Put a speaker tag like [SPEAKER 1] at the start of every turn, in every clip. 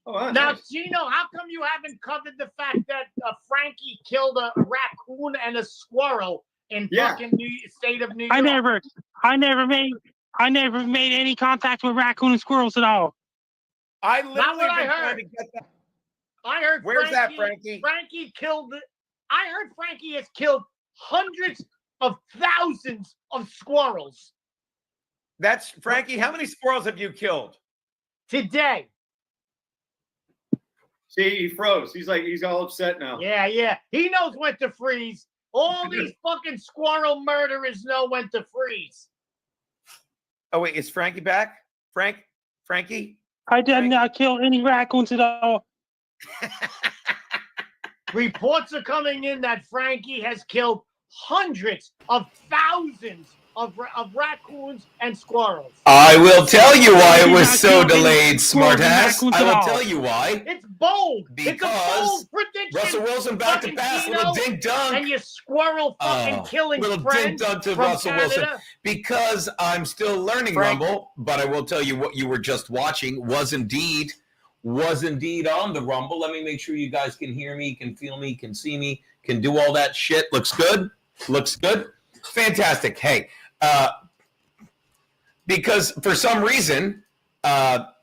[SPEAKER 1] Oh,
[SPEAKER 2] Now,
[SPEAKER 1] nice.
[SPEAKER 2] Gino, how come you haven't covered the fact that Frankie killed a raccoon and a squirrel in fucking state of New York?
[SPEAKER 3] I never made any contact with raccoon and squirrels at all.
[SPEAKER 4] I literally
[SPEAKER 2] I
[SPEAKER 4] been
[SPEAKER 2] heard.
[SPEAKER 4] trying to get that.
[SPEAKER 2] I heard.
[SPEAKER 4] Where's that, Frankie?
[SPEAKER 2] Frankie killed. I heard Frankie has killed hundreds of thousands of squirrels.
[SPEAKER 4] That's Frankie. How many squirrels have you killed
[SPEAKER 2] today?
[SPEAKER 1] See, he froze. He's all upset now.
[SPEAKER 2] Yeah. He knows when to freeze. All these fucking squirrel murderers know when to freeze.
[SPEAKER 4] Oh wait, is Frankie back? Frankie?
[SPEAKER 3] I did not kill any raccoons at all.
[SPEAKER 2] Reports are coming in that Frankie has killed hundreds of thousands of raccoons and squirrels.
[SPEAKER 5] I will tell you why it was so delayed, smartass. I will tell you why.
[SPEAKER 2] It's bold.
[SPEAKER 5] Because
[SPEAKER 2] it's a bold prediction.
[SPEAKER 5] Russell Wilson back to pass, little dink dunk.
[SPEAKER 2] And your squirrel fucking killing
[SPEAKER 5] little
[SPEAKER 2] friend
[SPEAKER 5] dink dunk to
[SPEAKER 2] from
[SPEAKER 5] Russell
[SPEAKER 2] Canada.
[SPEAKER 5] Wilson. Because I'm still learning Rumble, but I will tell you what you were just watching was indeed on the Rumble. Let me make sure you guys can hear me, can feel me, can see me, can do all that shit. Looks good. Fantastic. Hey, because for some reason, not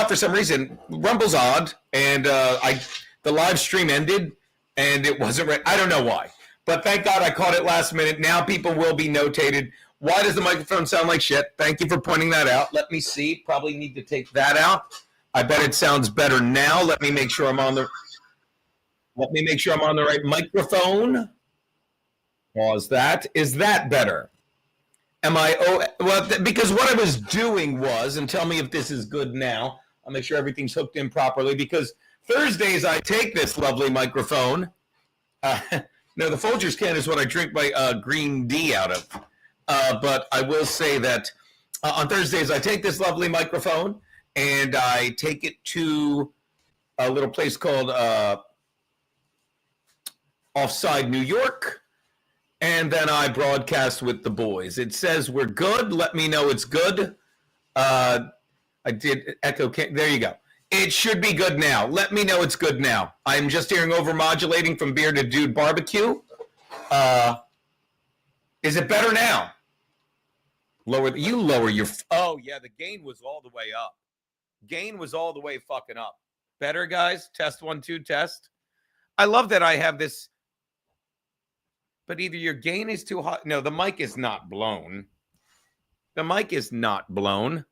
[SPEAKER 5] for some reason, Rumble's odd, and the live stream ended, and it wasn't right. I don't know why, but thank God I caught it last minute. Now people will be notated. Why does the microphone sound like shit? Thank you for pointing that out. Let me see. Probably need to take that out. I bet it sounds better now. Let me make sure I'm on the right microphone. Pause that. Is that better? Because what I was doing was, and tell me if this is good now. I'll make sure everything's hooked in properly, because Thursdays I take this lovely microphone. No, the Folgers can is what I drink my green tea out of. But I will say that on Thursdays I take this lovely microphone and I take it to a little place called Offside New York. And then I broadcast with the boys. It says we're good. Let me know it's good. I did echo. There you go. It should be good now. Let me know it's good now. I'm just hearing overmodulating from Bearded Dude Barbecue. Is it better now? Lower your. Oh yeah, the gain was all the way up. Gain was all the way fucking up. Better, guys. Test 1 2 test. I love that I have this. But either your gain is too high. No, the mic is not blown. The mic is not blown.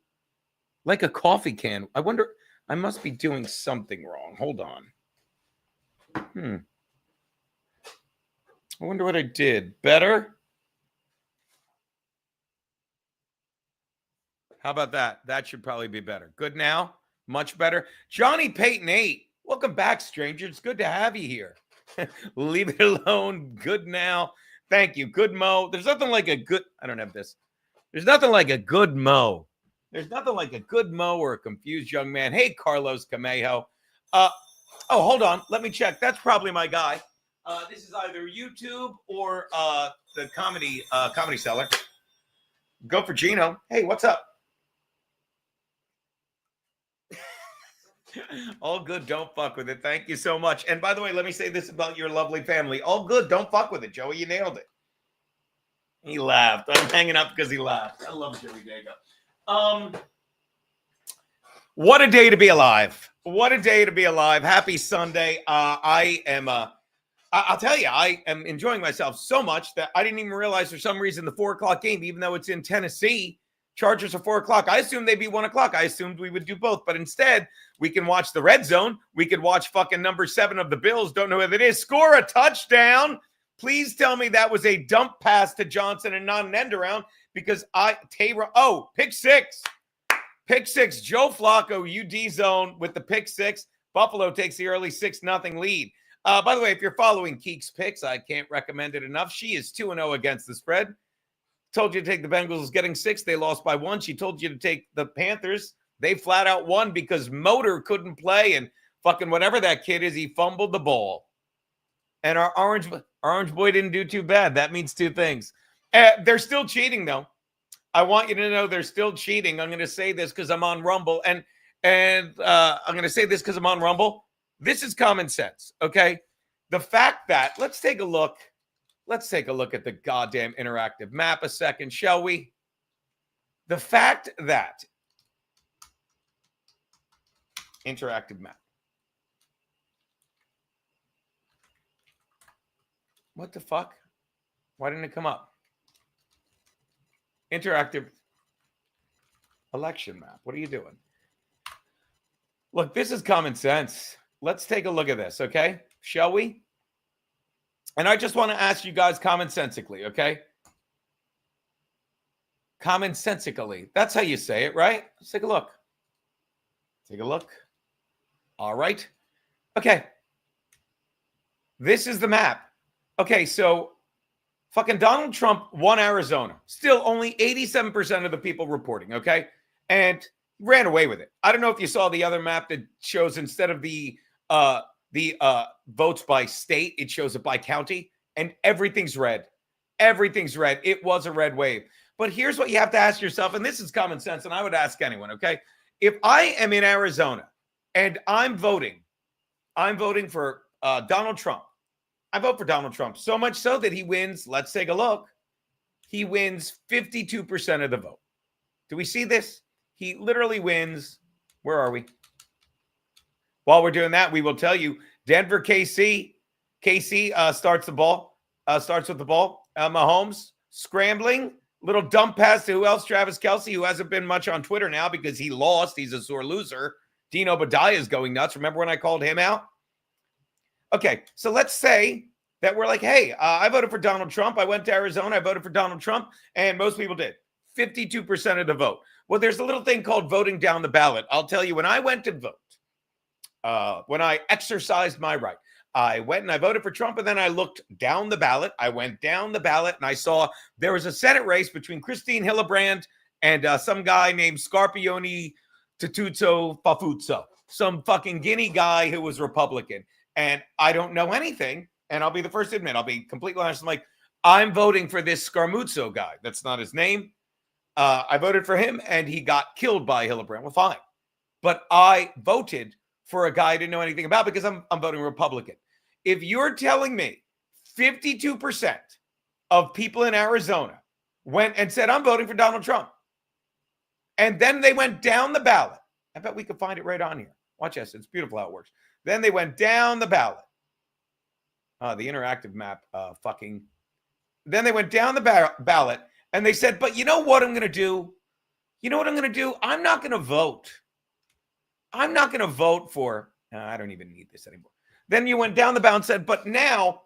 [SPEAKER 5] Like a coffee can. I wonder, I must be doing something wrong. Hold on. I wonder what I did. Better? How about that? That should probably be better. Good now? Much better. Johnny Payton 8. Welcome back, stranger. It's good to have you here. Leave it alone. Good now. Thank you. Good Mo. There's nothing like a good. I don't have this. There's nothing like a good Mo. There's nothing like a good Mo or a confused young man. Hey, Carlos Camejo. Hold on. Let me check. That's probably my guy. This is either YouTube or the comedy seller. Go for Gino. Hey, what's up? All good, don't fuck with it. Thank you so much. And by the way, let me say this about your lovely family. All good, don't fuck with it, Joey. You nailed it. He laughed. I'm hanging up because he laughed. I love Joey Dago. What a day to be alive. What a day to be alive. Happy Sunday. I'll tell you, I am enjoying myself so much that I didn't even realize for some reason the 4 o'clock game, even though it's in Tennessee, Chargers are 4 o'clock. I assumed they'd be 1 o'clock. I assumed we would do both. But instead, we can watch the red zone. We could watch fucking number 7 of the Bills. Don't know who it is. Score a touchdown. Please tell me that was a dump pass to Johnson and not an end around, because pick six. Pick six. Joe Flacco, UD zone with the pick six. Buffalo takes the early 6-0 lead. By the way, if you're following Keek's picks, I can't recommend it enough. She is 2-0 against the spread. Told you to take the Bengals getting 6. They lost by 1. She told you to take the Panthers. They flat out won because Motor couldn't play, and fucking whatever that kid is, he fumbled the ball. And our orange boy didn't do too bad. That means 2 things. They're still cheating, though. I want you to know they're still cheating. I'm going to say this because I'm on Rumble. And And I'm going to say this because I'm on Rumble. This is common sense, okay? The fact that, let's take a look at the goddamn interactive map a second, shall we? The fact that interactive map. What the fuck? Why didn't it come up? Interactive election map. What are you doing? Look, this is common sense. Let's take a look at this, okay? Shall we? And I just want to ask you guys commonsensically, okay? Commonsensically. That's how you say it, right? Let's take a look. Take a look. All right. Okay. This is the map. Okay, so fucking Donald Trump won Arizona. Still only 87% of the people reporting, okay? And ran away with it. I don't know if you saw the other map that shows instead of the votes by state, it shows it by county, and everything's red. Everything's red. It was a red wave. But here's what you have to ask yourself, and this is common sense, and I would ask anyone, okay? If I am in Arizona and I'm voting for Donald Trump, I vote for Donald Trump so much so that he wins. Let's take a look. He wins 52% of the vote. Do we see this? He literally wins. Where are we? While we're doing that, we will tell you Denver, KC. KC starts with the ball. Mahomes scrambling. Little dump pass to who else? Travis Kelce, who hasn't been much on Twitter now because he lost. He's a sore loser. Dean Obadiah is going nuts. Remember when I called him out? Okay, so let's say that we're like, hey, I voted for Donald Trump. I went to Arizona. I voted for Donald Trump. And most people did. 52% of the vote. Well, there's a little thing called voting down the ballot. I'll tell you, when I went to vote, when I exercised my right, I went and I voted for Trump, and then I looked down the ballot. I went down the ballot, and I saw there was a Senate race between Christine Hildebrand and some guy named Scarpione Tutuzzo Fafuzzo, some fucking Guinea guy who was Republican. And I don't know anything, and I'll be the first to admit, I'll be completely honest. I'm like, I'm voting for this Scarmuzzo guy. That's not his name. I voted for him, and he got killed by Hildebrand. Well, fine. But I voted for a guy I didn't know anything about because I'm voting Republican. If you're telling me 52% of people in Arizona went and said, I'm voting for Donald Trump, and then they went down the ballot, I bet we could find it right on here. Watch this. It's beautiful how it works. Then they went down the ballot. The interactive map, Then they went down the ballot, and they said, but you know what I'm going to do? You know what I'm going to do? I'm not going to vote. I'm not going to vote for, I don't even need this anymore. Then you went down the ballot and said, but now,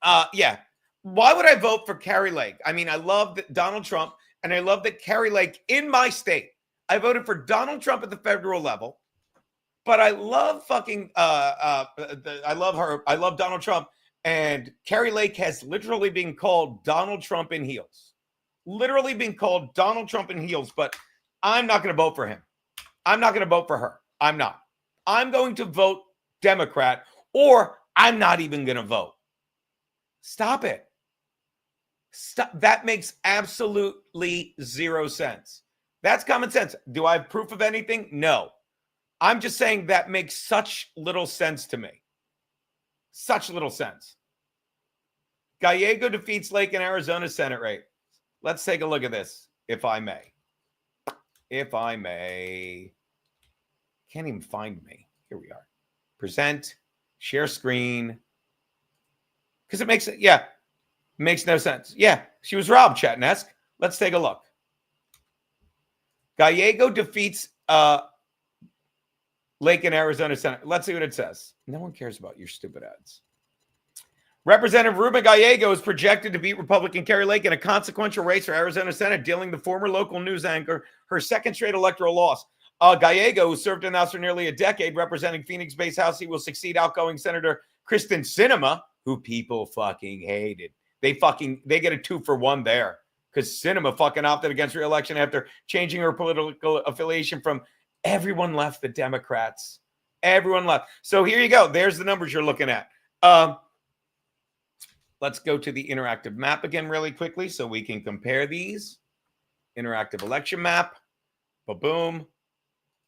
[SPEAKER 5] why would I vote for Kari Lake? I mean, I love Donald Trump, and I love that Kari Lake in my state. I voted for Donald Trump at the federal level, but I love I love her. I love Donald Trump, and Kari Lake has literally been called Donald Trump in heels. Literally been called Donald Trump in heels, but I'm not going to vote for him. I'm not going to vote for her. I'm not. I'm going to vote Democrat, or I'm not even going to vote. Stop it. Stop. That makes absolutely zero sense. That's common sense. Do I have proof of anything? No. I'm just saying that makes such little sense to me. Such little sense. Gallego defeats Lake in Arizona Senate race. Let's take a look at this, if I may. If I may. Can't even find me. Here we are. Present. Share screen. Because it makes it, makes no sense. Yeah, she was robbed, Chatnesque. Let's take a look. Gallego defeats Lake in Arizona Senate. Let's see what it says. No one cares about your stupid ads. Representative Ruben Gallego is projected to beat Republican Kari Lake in a consequential race for Arizona Senate, dealing the former local news anchor her second straight electoral loss. Gallego, who served in the House for nearly a decade representing Phoenix-based House, he will succeed outgoing Senator Kristen Sinema, who people fucking hated. They get a 2-for-1 there because Sinema fucking opted against re-election after changing her political affiliation from everyone left the Democrats. Everyone left. So here you go. There's the numbers you're looking at. Let's go to the interactive map again really quickly so we can compare these. Interactive election map. Ba-boom.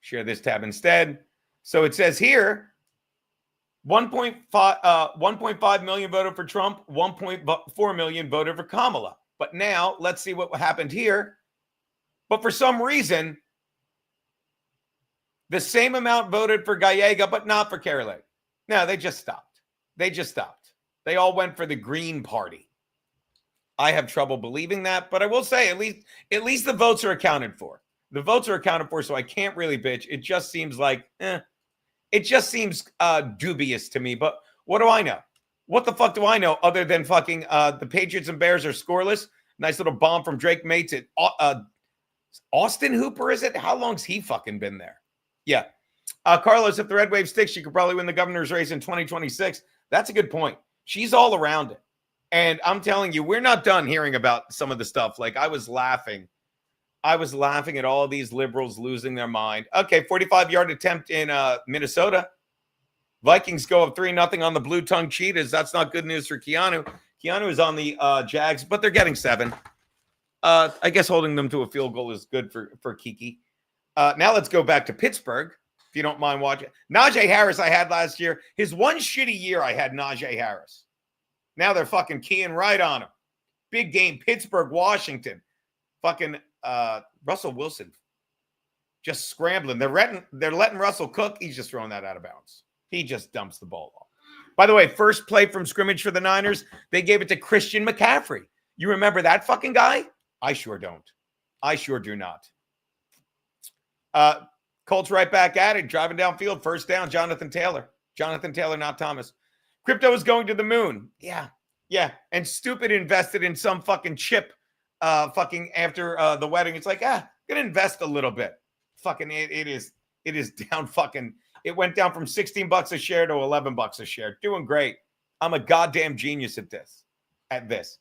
[SPEAKER 5] Share this tab instead. So it says here, 1.5 million voted for Trump, 1.4 million voted for Kamala. But now let's see what happened here. But for some reason, the same amount voted for Gallega, but not for Carrie Lake. No, they just stopped. They all went for the Green Party. I have trouble believing that, but I will say at least the votes are accounted for. The votes are accounted for, so I can't really bitch. It just seems like, it just seems dubious to me. But what do I know? What the fuck do I know other than fucking the Patriots and Bears are scoreless? Nice little bomb from Drake Mates at Austin Hooper, is it? How long's he fucking been there? Yeah. Carlos, if the Red Wave sticks, she could probably win the governor's race in 2026. That's a good point. She's all around it. And I'm telling you, we're not done hearing about some of the stuff. Like, I was laughing at all these liberals losing their mind. Okay, 45-yard attempt in Minnesota. Vikings go up 3-0 on the Blue Tongue Cheetahs. That's not good news for Keanu. Keanu is on the Jags, but they're getting 7. I guess holding them to a field goal is good for Kiki. Now let's go back to Pittsburgh, if you don't mind watching. Najee Harris I had last year. His one shitty year I had Najee Harris. Now they're fucking keying right on him. Big game, Pittsburgh, Washington. Fucking Russell Wilson just scrambling. They're letting Russell cook. He's just throwing that out of bounds. He just dumps the ball off. By the way, first play from scrimmage for the Niners, they gave it to Christian McCaffrey. You remember that fucking guy? I sure don't. I sure do not. Colts right back at it, driving downfield, first down, Jonathan Taylor. Jonathan Taylor, not Thomas. Crypto is going to the moon. Yeah. And stupid invested in some fucking chip fucking after the wedding. It's like, gonna invest a little bit. Fucking it is down fucking. It went down from $16 a share to $11 a share. Doing great. I'm a goddamn genius at this.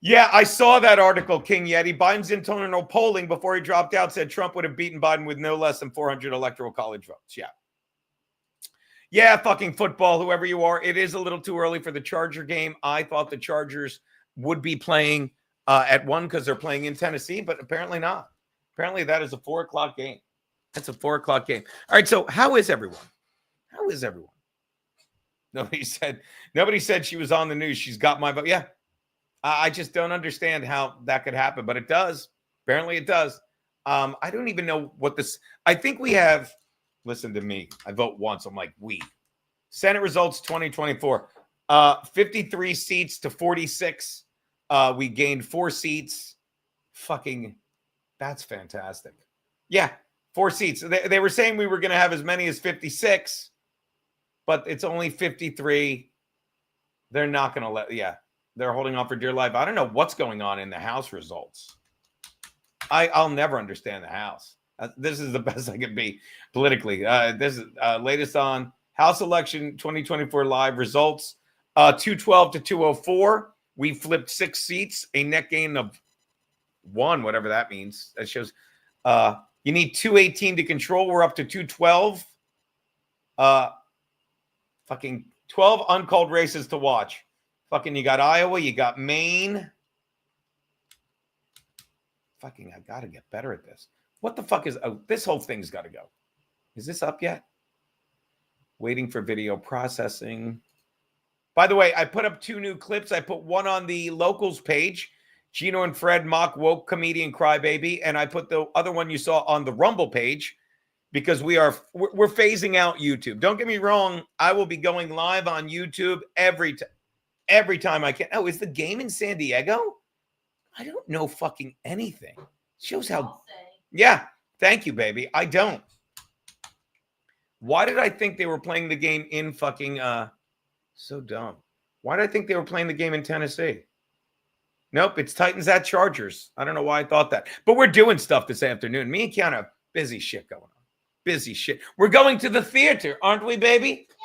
[SPEAKER 5] Yeah, I saw that article, King Yeti. Biden's internal polling before he dropped out said Trump would have beaten Biden with no less than 400 electoral college votes. Yeah, fucking football, whoever you are. It is a little too early for the Charger game. I thought the Chargers would be playing at 1 because they're playing in Tennessee, but apparently not. Apparently that is a 4 o'clock game. That's a 4 o'clock game. All right, so how is everyone? Nobody said she was on the news. She's got my vote. Yeah. I just don't understand how that could happen, but it does. Apparently it does. I don't even know what this. I think we have. Listen to me. I vote once. I'm like, we. Senate results 2024. 53 seats to 46. We gained 4 seats. Fucking, that's fantastic. Yeah, 4 seats. They were saying we were going to have as many as 56, but it's only 53. They're not going to let. Yeah. They're holding on for dear life. I don't know what's going on in the House results. I'll never understand the House. This is the best I can be politically. This is latest on House election 2024 live results. 212 to 204. We flipped 6 seats, a net gain of 1, whatever that means. That shows you need 218 to control. We're up to 212. Fucking 12 uncalled races to watch. Fucking, you got Iowa, you got Maine. Fucking, I got to get better at this. What the fuck is, this whole thing's got to go. Is this up yet? Waiting for video processing. By the way, I put up 2 new clips. I put one on the locals page, Gino and Fred mock woke comedian crybaby, and I put the other one you saw on the Rumble page because we're phasing out YouTube. Don't get me wrong. I will be going live on YouTube every time I can. Oh, is the game in San Diego? I don't know fucking anything. Shows how. Yeah. Thank you, baby. I don't. Why did I think they were playing the game in fucking, so dumb. Why did I think they were playing the game in Tennessee? Nope. It's Titans at Chargers. I don't know why I thought that, but we're doing stuff this afternoon. Me and Keanu have busy shit going on. Busy shit. We're going to the theater, aren't we, baby? Yes.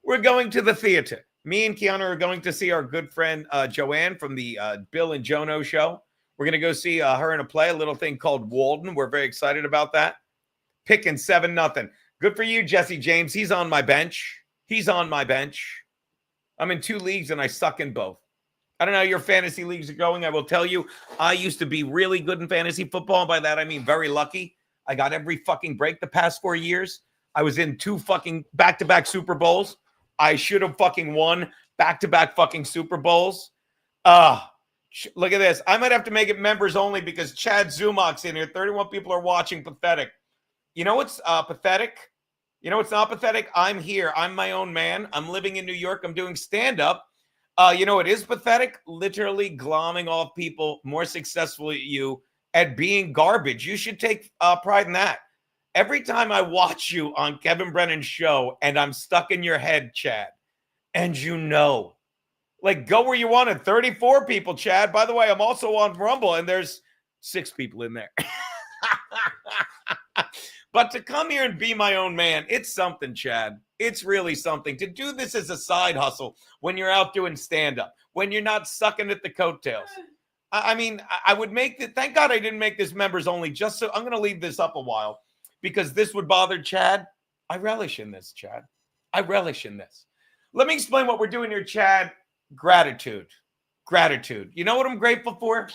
[SPEAKER 5] We're going to the theater. Me and Keanu are going to see our good friend Joanne from the Bill and Jono show. We're going to go see her in a play, a little thing called Walden. We're very excited about that. Picking 7-0. Good for you, Jesse James. He's on my bench. I'm in 2 leagues and I suck in both. I don't know how your fantasy leagues are going. I will tell you, I used to be really good in fantasy football. By that, I mean very lucky. I got every fucking break the past 4 years. I was in 2 fucking back-to-back Super Bowls. I should have fucking won back-to-back fucking Super Bowls. Look at this. I might have to make it members only because Chad Zumach's in here. 31 people are watching. Pathetic. You know what's pathetic? You know what's not pathetic? I'm here. I'm my own man. I'm living in New York. I'm doing stand-up. You know what is pathetic? Literally glomming off people more successfully at you at being garbage. You should take pride in that. Every time I watch you on Kevin Brennan's show and I'm stuck in your head, Chad, and like, go where you want it. 34 people, Chad. By the way, I'm also on Rumble, and there's 6 people in there. But to come here and be my own man, it's something, Chad. It's really something. To do this as a side hustle when you're out doing stand-up, when you're not sucking at the coattails. I mean, I would make it. Thank God I didn't make this members only, just so I'm going to leave this up a while because this would bother Chad. I relish in this, Chad. I relish in this. Let me explain what we're doing here, Chad. Gratitude. You know what I'm grateful for?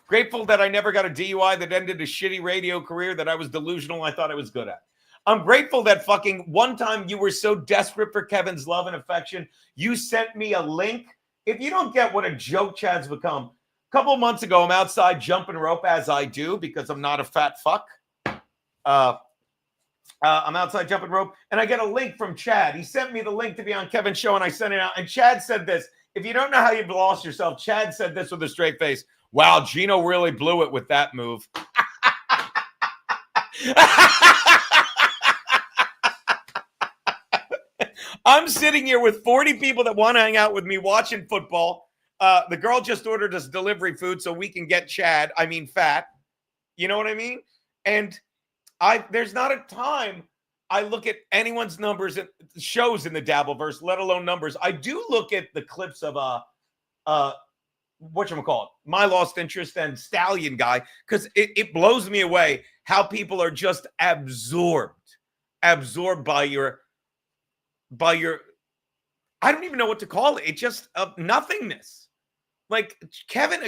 [SPEAKER 5] Grateful that I never got a DUI that ended a shitty radio career that I was delusional I thought I was good at. I'm grateful that fucking one time you were so desperate for Kevin's love and affection, you sent me a link. If you don't get what a joke Chad's become, a couple of months ago, I'm outside jumping rope as I do because I'm not a fat fuck. I'm outside jumping rope, and I get a link from Chad. He sent me the link to be on Kevin's show, and I sent it out. And Chad said this. If you don't know how you've lost yourself, Chad said this with a straight face. Wow, Gino really blew it with that move. I'm sitting here with 40 people that want to hang out with me watching football. The girl just ordered us delivery food so we can get Chad. I mean, fat. You know what I mean? And there's not a time I look at anyone's numbers and shows in the Dabbleverse, let alone numbers. I do look at the clips of whatchamacallit, My Lost Interest and Stallion guy, because it blows me away how people are just absorbed by your I don't even know what to call it. It's just nothingness. Like Kevin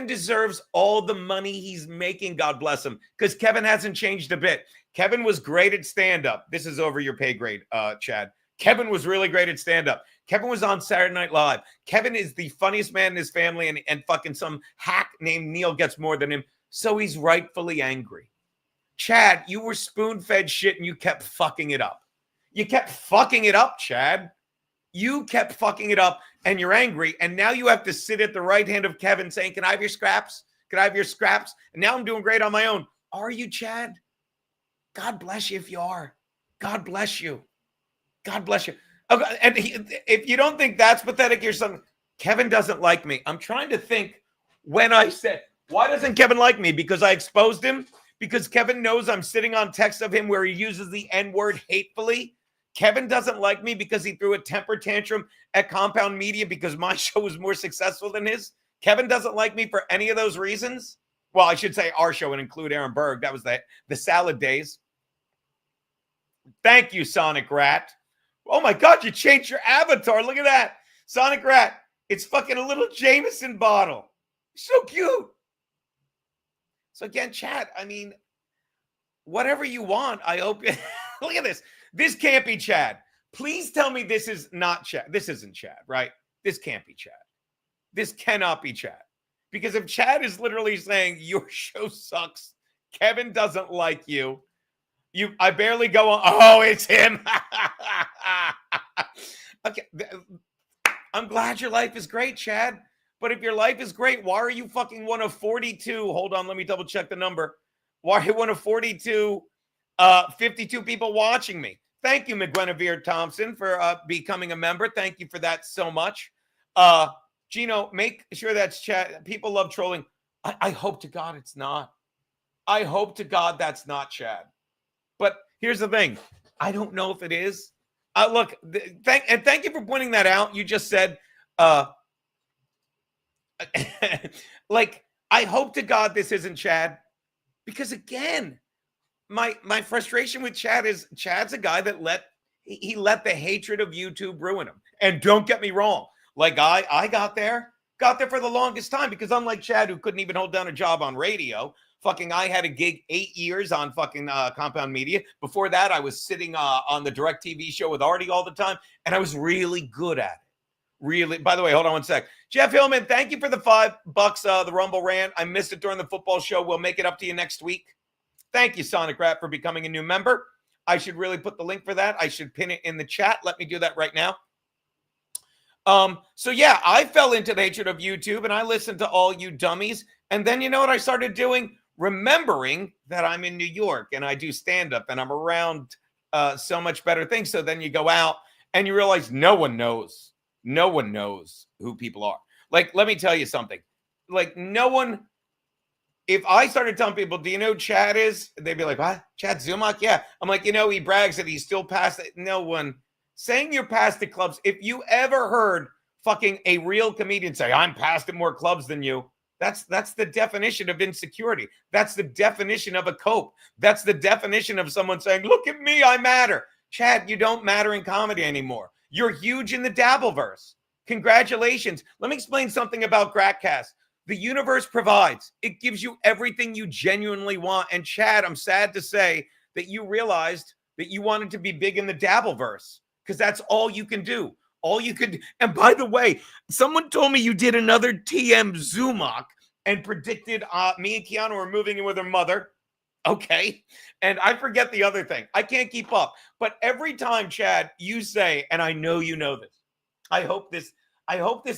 [SPEAKER 5] deserves all the money he's making. God bless him. Because Kevin hasn't changed a bit. Kevin was great at stand-up. This is over your pay grade, Chad. Kevin was really great at stand-up. Kevin was on Saturday Night Live. Kevin is the funniest man in his family, and fucking some hack named Neil gets more than him. So he's rightfully angry. Chad, you were spoon-fed shit and you kept fucking it up. You kept fucking it up, Chad. You kept fucking it up and you're angry. And now you have to sit at the right hand of Kevin saying, can I have your scraps? Can I have your scraps? And now I'm doing great on my own. Are you, Chad? God bless you if you are. God bless you. God bless you. Okay, and if you don't think that's pathetic, you're something. Kevin doesn't like me. I'm trying to think when I said, why doesn't Kevin like me? Because I exposed him? Because Kevin knows I'm sitting on text of him where he uses the N-word hatefully? Kevin doesn't like me because he threw a temper tantrum at Compound Media because my show was more successful than his? Kevin doesn't like me for any of those reasons? Well, I should say our show and include Aaron Berg. That was the salad days. Thank you, Sonic Rat. Oh, my God, you changed your avatar. Look at that. Sonic Rat. It's fucking a little Jameson bottle. So cute. So, again, Chad, I mean, whatever you want, I hope. Look at this. This can't be Chad. Please tell me this is not Chad. This isn't Chad, right? This can't be Chad. This cannot be Chad. Because if Chad is literally saying your show sucks, Kevin doesn't like you, I barely go on. Oh, it's him. Okay. I'm glad your life is great, Chad. But if your life is great, why are you fucking one of 42? Hold on, let me double check the number. Why are you one of 42, 52 people watching me? Thank you, McGuinevere Thompson, for becoming a member. Thank you for that so much. Gino, make sure that's Chad. People love trolling. I hope to God it's not. I hope to God that's not Chad. But here's the thing. I don't know if it is. Look, thank you for pointing that out. You just said, like, I hope to God this isn't Chad. Because again, my frustration with Chad is Chad's a guy that let the hatred of YouTube ruin him. And don't get me wrong. Like I got there for the longest time because unlike Chad, who couldn't even hold down a job on radio, Fucking, I had a gig 8 years on fucking Compound Media. Before that, I was sitting on the Direct TV show with Artie all the time, and I was really good at it. Really. By the way, hold on one sec. Jeff Hillman, thank you for the $5, the Rumble rant. I missed it during the football show. We'll make it up to you next week. Thank you, Sonic Rat, for becoming a new member. I should really put the link for that. I should pin it in the chat. Let me do that right now. So yeah, I fell into the hatred of YouTube, and I listened to all you dummies. And then you know what I started doing? Remembering that I'm in New York and I do stand-up and I'm around so much better things. So then you go out and you realize no one knows. No one knows who people are. Like, let me tell you something. Like, no one, if I started telling people, do you know who Chad is? They'd be like, what? Chad Zumach? Yeah. I'm like, you know, he brags that he's still past it. No one. Saying you're past the clubs, if you ever heard fucking a real comedian say, I'm past at more clubs than you, that's the definition of insecurity. That's the definition of a cope. That's the definition of someone saying, look at me, I matter. Chad, you don't matter in comedy anymore. You're huge in the Dabbleverse. Congratulations. Let me explain something about Gratcast. The universe provides. It gives you everything you genuinely want. And Chad, I'm sad to say that you realized that you wanted to be big in the Dabbleverse because that's all you can do. All you could. And by the way, someone told me you did another TM Zumach and predicted me and Keanu were moving in with her mother. Okay. And I forget the other thing. I can't keep up. But every time, Chad, you say, and I know you know this. I hope this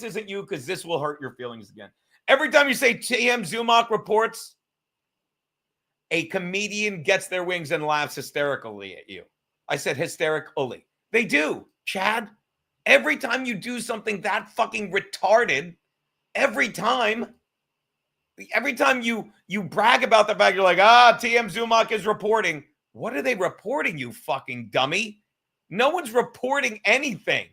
[SPEAKER 5] isn't you because this will hurt your feelings again. Every time you say TM Zumach reports, a comedian gets their wings and laughs hysterically at you. I said hysterically. They do, Chad. Every time you do something that fucking retarded, every time you brag about the fact you're like, TM Zumach is reporting. What are they reporting, you fucking dummy? No one's reporting anything.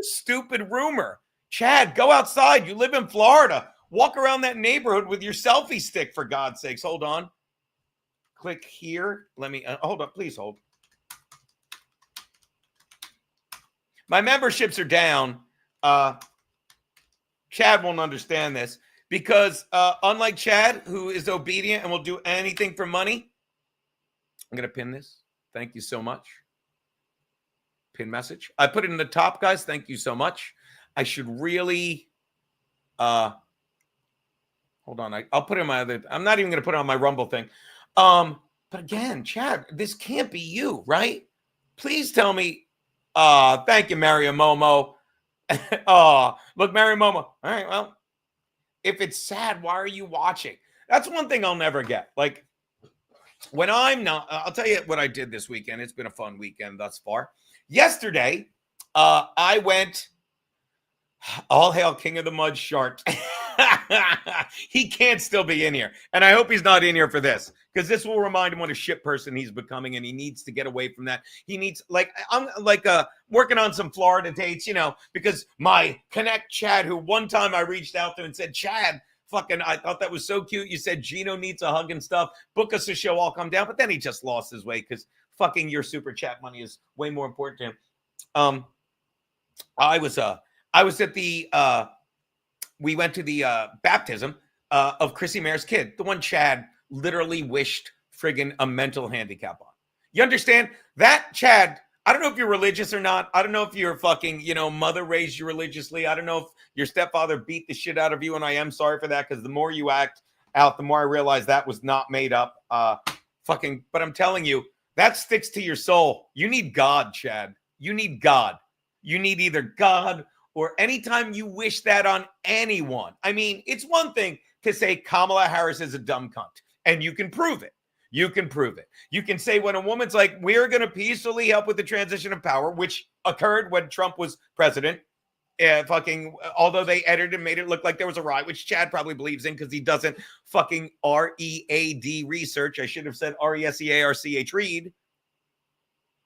[SPEAKER 5] Stupid rumor. Chad, go outside. You live in Florida. Walk around that neighborhood with your selfie stick, for God's sakes. Hold on. Click here. Let me, hold up. Please hold. My memberships are down. Chad won't understand this because unlike Chad, who is obedient and will do anything for money, I'm going to pin this. Thank you so much. Pin message. I put it in the top, guys. Thank you so much. I should really, hold on. I'll put it in my other, I'm not even going to put it on my Rumble thing. But again, Chad, this can't be you, right? Please tell me. Thank you, Mario Momo. Look, Mario Momo. All right, well, if it's sad, why are you watching? That's one thing I'll never get. Like, when I'm not, I'll tell you what I did this weekend. It's been a fun weekend thus far. Yesterday, I went, all hail King of the Mud Shart. He can't still be in here. And I hope he's not in here for this, because this will remind him what a shit person he's becoming, and he needs to get away from that. He needs, like, I'm like working on some Florida dates, you know, because my Connect Chad, who one time I reached out to and said, Chad, fucking, I thought that was so cute. You said Gino needs a hug and stuff. Book us a show, I'll come down. But then he just lost his way because fucking your super chat money is way more important to him. I was at the, we went to the baptism of Chrissy Mayr's kid, the one Chad literally wished friggin' a mental handicap on. You understand? That, Chad, I don't know if you're religious or not. I don't know if you're fucking, you know, mother raised you religiously. I don't know if your stepfather beat the shit out of you, and I am sorry for that, because the more you act out, the more I realize that was not made up. But I'm telling you, that sticks to your soul. You need God, Chad. You need God. You need either God or anytime you wish that on anyone. I mean, it's one thing to say Kamala Harris is a dumb cunt, and you can prove it. You can prove it. You can say when a woman's like, we're going to peacefully help with the transition of power, which occurred when Trump was president, although they edited and made it look like there was a riot, which Chad probably believes in because he doesn't fucking READ research. I should have said RESEARCH read.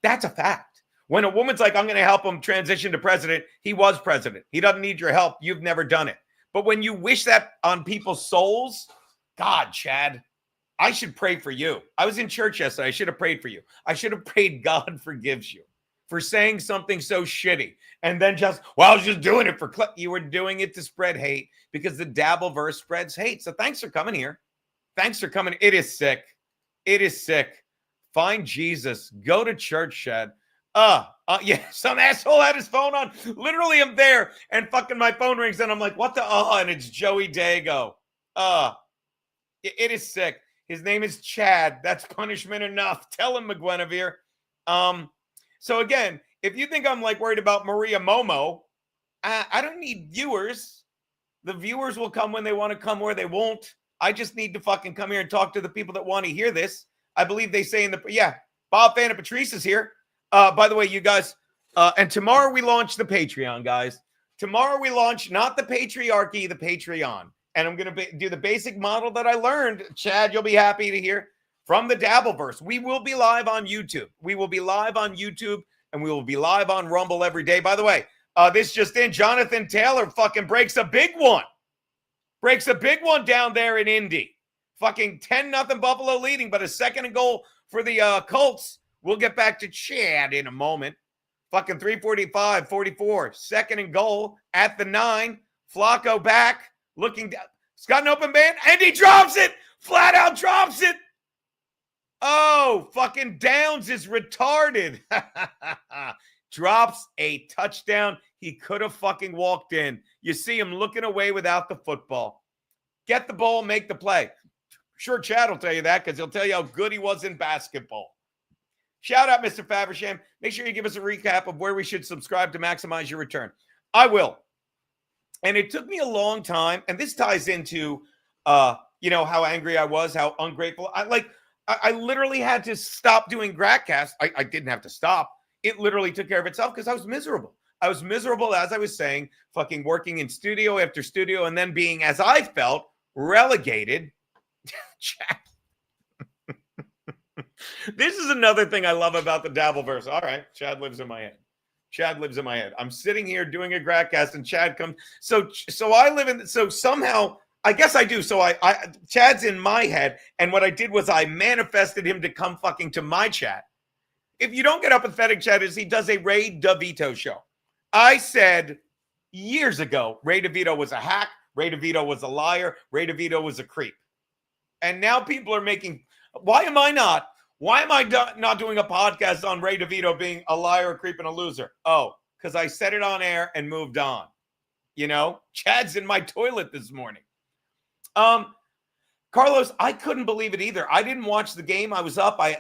[SPEAKER 5] That's a fact. When a woman's like, I'm going to help him transition to president, he was president. He doesn't need your help. You've never done it. But when you wish that on people's souls, God, Chad, I should pray for you. I was in church yesterday. I should have prayed for you. I should have prayed God forgives you. for saying something so shitty. And then just, well, I was just doing it for clip. You were doing it to spread hate because the Dabbleverse spreads hate. So thanks for coming here. Thanks for coming. It is sick. It is sick. Find Jesus. Go to church, Chad. Yeah, some asshole had his phone on. Literally, I'm there, and fucking my phone rings, and I'm like, what the? And it's Joey Dago. It is sick. His name is Chad. That's punishment enough. Tell him, McGuinevere. So again, if you think I'm like worried about Maria Momo, I don't need viewers. The viewers will come when they want to come, or they won't. I just need to fucking come here and talk to the people that want to hear this. I believe they say Bob Fan and Patrice is here. By the way, you guys, and tomorrow we launch the Patreon, guys. Tomorrow we launch not the patriarchy, the Patreon. And I'm going to do the basic model that I learned. Chad, you'll be happy to hear from the Dabbleverse. We will be live on YouTube. We will be live on YouTube, and we will be live on Rumble every day. By the way, this just in, Jonathan Taylor fucking breaks a big one. Breaks a big one down there in Indy. Fucking 10-0 Buffalo leading, but a second and goal for the Colts. We'll get back to Chad in a moment. Fucking 3:45-44. Second and goal at the 9. Flacco back, looking down. He's got an open man, and he drops it. Flat out drops it. Oh, fucking Downs is retarded. Drops a touchdown. He could have fucking walked in. You see him looking away without the football. Get the ball, make the play. Sure, Chad will tell you that because he'll tell you how good he was in basketball. Shout out, Mr. Faversham. Make sure you give us a recap of where we should subscribe to maximize your return. I will. And it took me a long time, and this ties into, how angry I was, how ungrateful. I literally had to stop doing Gradcast. I didn't have to stop. It literally took care of itself because I was miserable. I was miserable, as I was saying, fucking working in studio after studio, and then being, as I felt, relegated. Chad. This is another thing I love about the Dabbleverse. All right, Chad lives in my head. Chad lives in my head. I'm sitting here doing a Gradcast, and Chad comes. So I live in. So somehow, I guess I do. So I Chad's in my head, and what I did was I manifested him to come fucking to my chat. If you don't get apathetic, Chad, is he does a Ray DeVito show. I said years ago, Ray DeVito was a hack. Ray DeVito was a liar. Ray DeVito was a creep. And now people are making. Why am I not doing a podcast on Ray DeVito being a liar, a creep, and a loser? Oh, because I said it on air and moved on. Chad's in my toilet this morning. Carlos, I couldn't believe it either. I didn't watch the game. I was up. I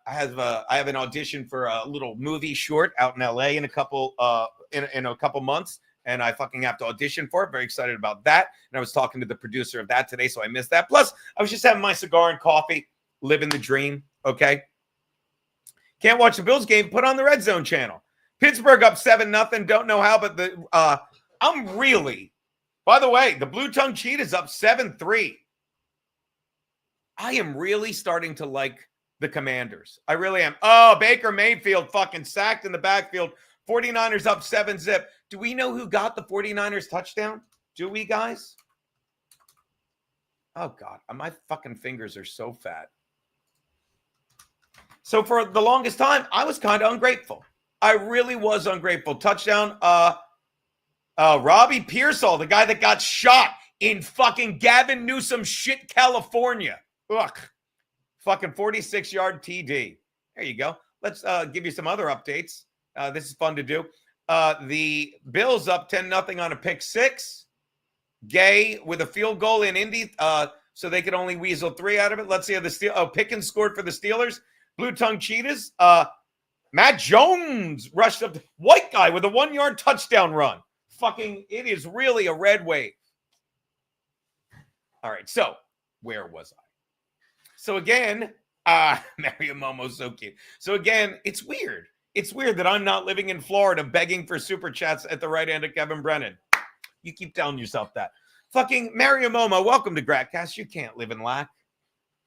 [SPEAKER 5] have an audition for a little movie short out in LA in a couple months, and I fucking have to audition for it. Very excited about that. And I was talking to the producer of that today, so I missed that. Plus, I was just having my cigar and coffee, living the dream. Okay. Can't watch the Bills game. Put on the Red Zone channel. Pittsburgh up 7-0. Don't know how, but I'm really. By the way, the Blue Tongue Cheetahs up 7-3. I am really starting to like the Commanders. I really am. Oh, Baker Mayfield fucking sacked in the backfield. 49ers up 7-0. Do we know who got the 49ers touchdown? Do we, guys? Oh, God. My fucking fingers are so fat. So for the longest time, I was kind of ungrateful. I really was ungrateful. Touchdown. Robbie Pearsall, the guy that got shot in fucking Gavin Newsom shit, California. Ugh. Fucking 46-yard TD. There you go. Let's give you some other updates. This is fun to do. The Bills up 10-0 on a pick six. Gay with a field goal in Indy, so they could only weasel 3 out of it. Let's see how the Pickens scored for the Steelers. Blue Tongue Cheetahs. Matt Jones rushed up. White guy with a 1-yard touchdown run. Fucking, it is really a red wave. All right, so where was I? So again, Mario Momo's so cute. So again, it's weird. It's weird that I'm not living in Florida begging for super chats at the right hand of Kevin Brennan. You keep telling yourself that. Fucking Mario Momo, welcome to Gradcast. You can't live in lack.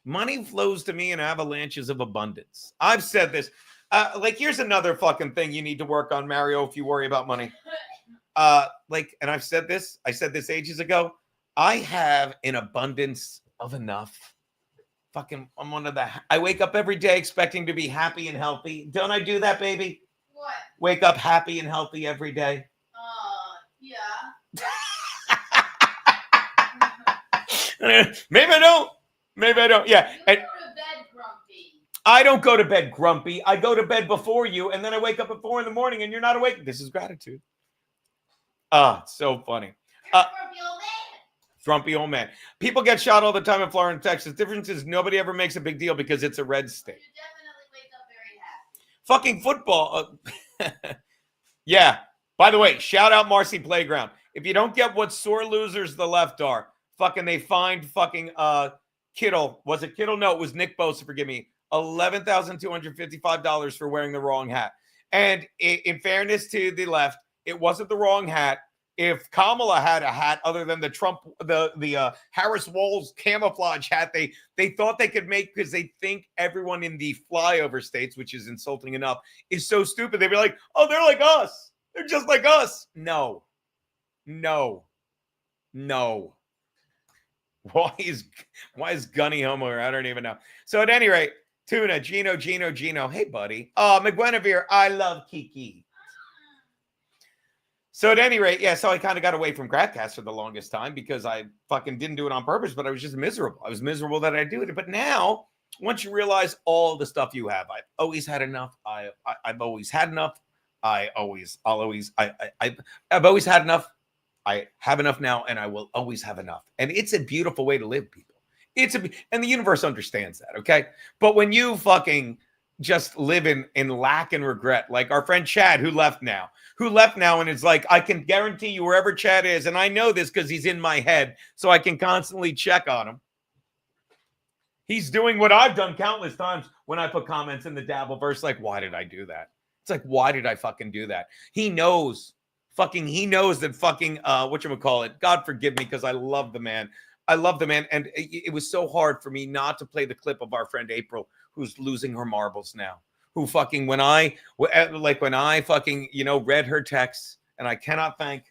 [SPEAKER 5] Money flows to me in avalanches of abundance. I've said this. Here's another fucking thing you need to work on, Mario, if you worry about money. And I said this ages ago. I have an abundance of enough. Fucking, I'm one of the. I wake up every day expecting to be happy and healthy. Don't I do that, baby?
[SPEAKER 6] What?
[SPEAKER 5] Wake up happy and healthy every day.
[SPEAKER 6] Yeah.
[SPEAKER 5] Maybe I don't. Maybe I don't. Yeah.
[SPEAKER 6] You
[SPEAKER 5] And
[SPEAKER 6] go to bed grumpy.
[SPEAKER 5] I don't go to bed grumpy. I go to bed before you, and then I wake up at 4 a.m. and you're not awake. This is gratitude. So funny.
[SPEAKER 6] You're a grumpy old man.
[SPEAKER 5] Grumpy old man. People get shot all the time in Florida and Texas. The difference is nobody ever makes a big deal because it's a red state.
[SPEAKER 6] You definitely wake up very happy.
[SPEAKER 5] Fucking football. Yeah. By the way, shout out Marcy Playground. If you don't get what sore losers the left are, fucking they fined fucking Kittle. Was it Kittle? No, it was Nick Bosa, forgive me. $11,255 for wearing the wrong hat. And in fairness to the left, it wasn't the wrong hat. If Kamala had a hat other than the Trump, the Harris Walls camouflage hat, they thought they could make, because they think everyone in the flyover states, which is insulting enough, is so stupid. They'd be like, oh, they're like us. They're just like us. No. Why is Gunny homo here? I don't even know. So at any rate, Tuna, Gino. Hey, buddy. McGuinevere, I love Kiki. So at any rate, yeah, so I kind of got away from Gradcast for the longest time because I fucking didn't do it on purpose, but I was just miserable. I was miserable that I do it. But now, once you realize all the stuff you have, I've always had enough. I've always had enough. I've always had enough. I have enough now, and I will always have enough. And it's a beautiful way to live, people. And the universe understands that, okay? But when you fucking just live in lack and regret, like our friend Chad, who left now and it's like, I can guarantee you wherever Chad is, and I know this because he's in my head, so I can constantly check on him. He's doing what I've done countless times when I put comments in the Dabbleverse, like, why did I do that? It's like, why did I fucking do that? He knows that fucking, whatchamacallit, God forgive me, because I love the man. And it was so hard for me not to play the clip of our friend April, who's losing her marbles now. Who fucking, when I fucking, read her texts, and I cannot thank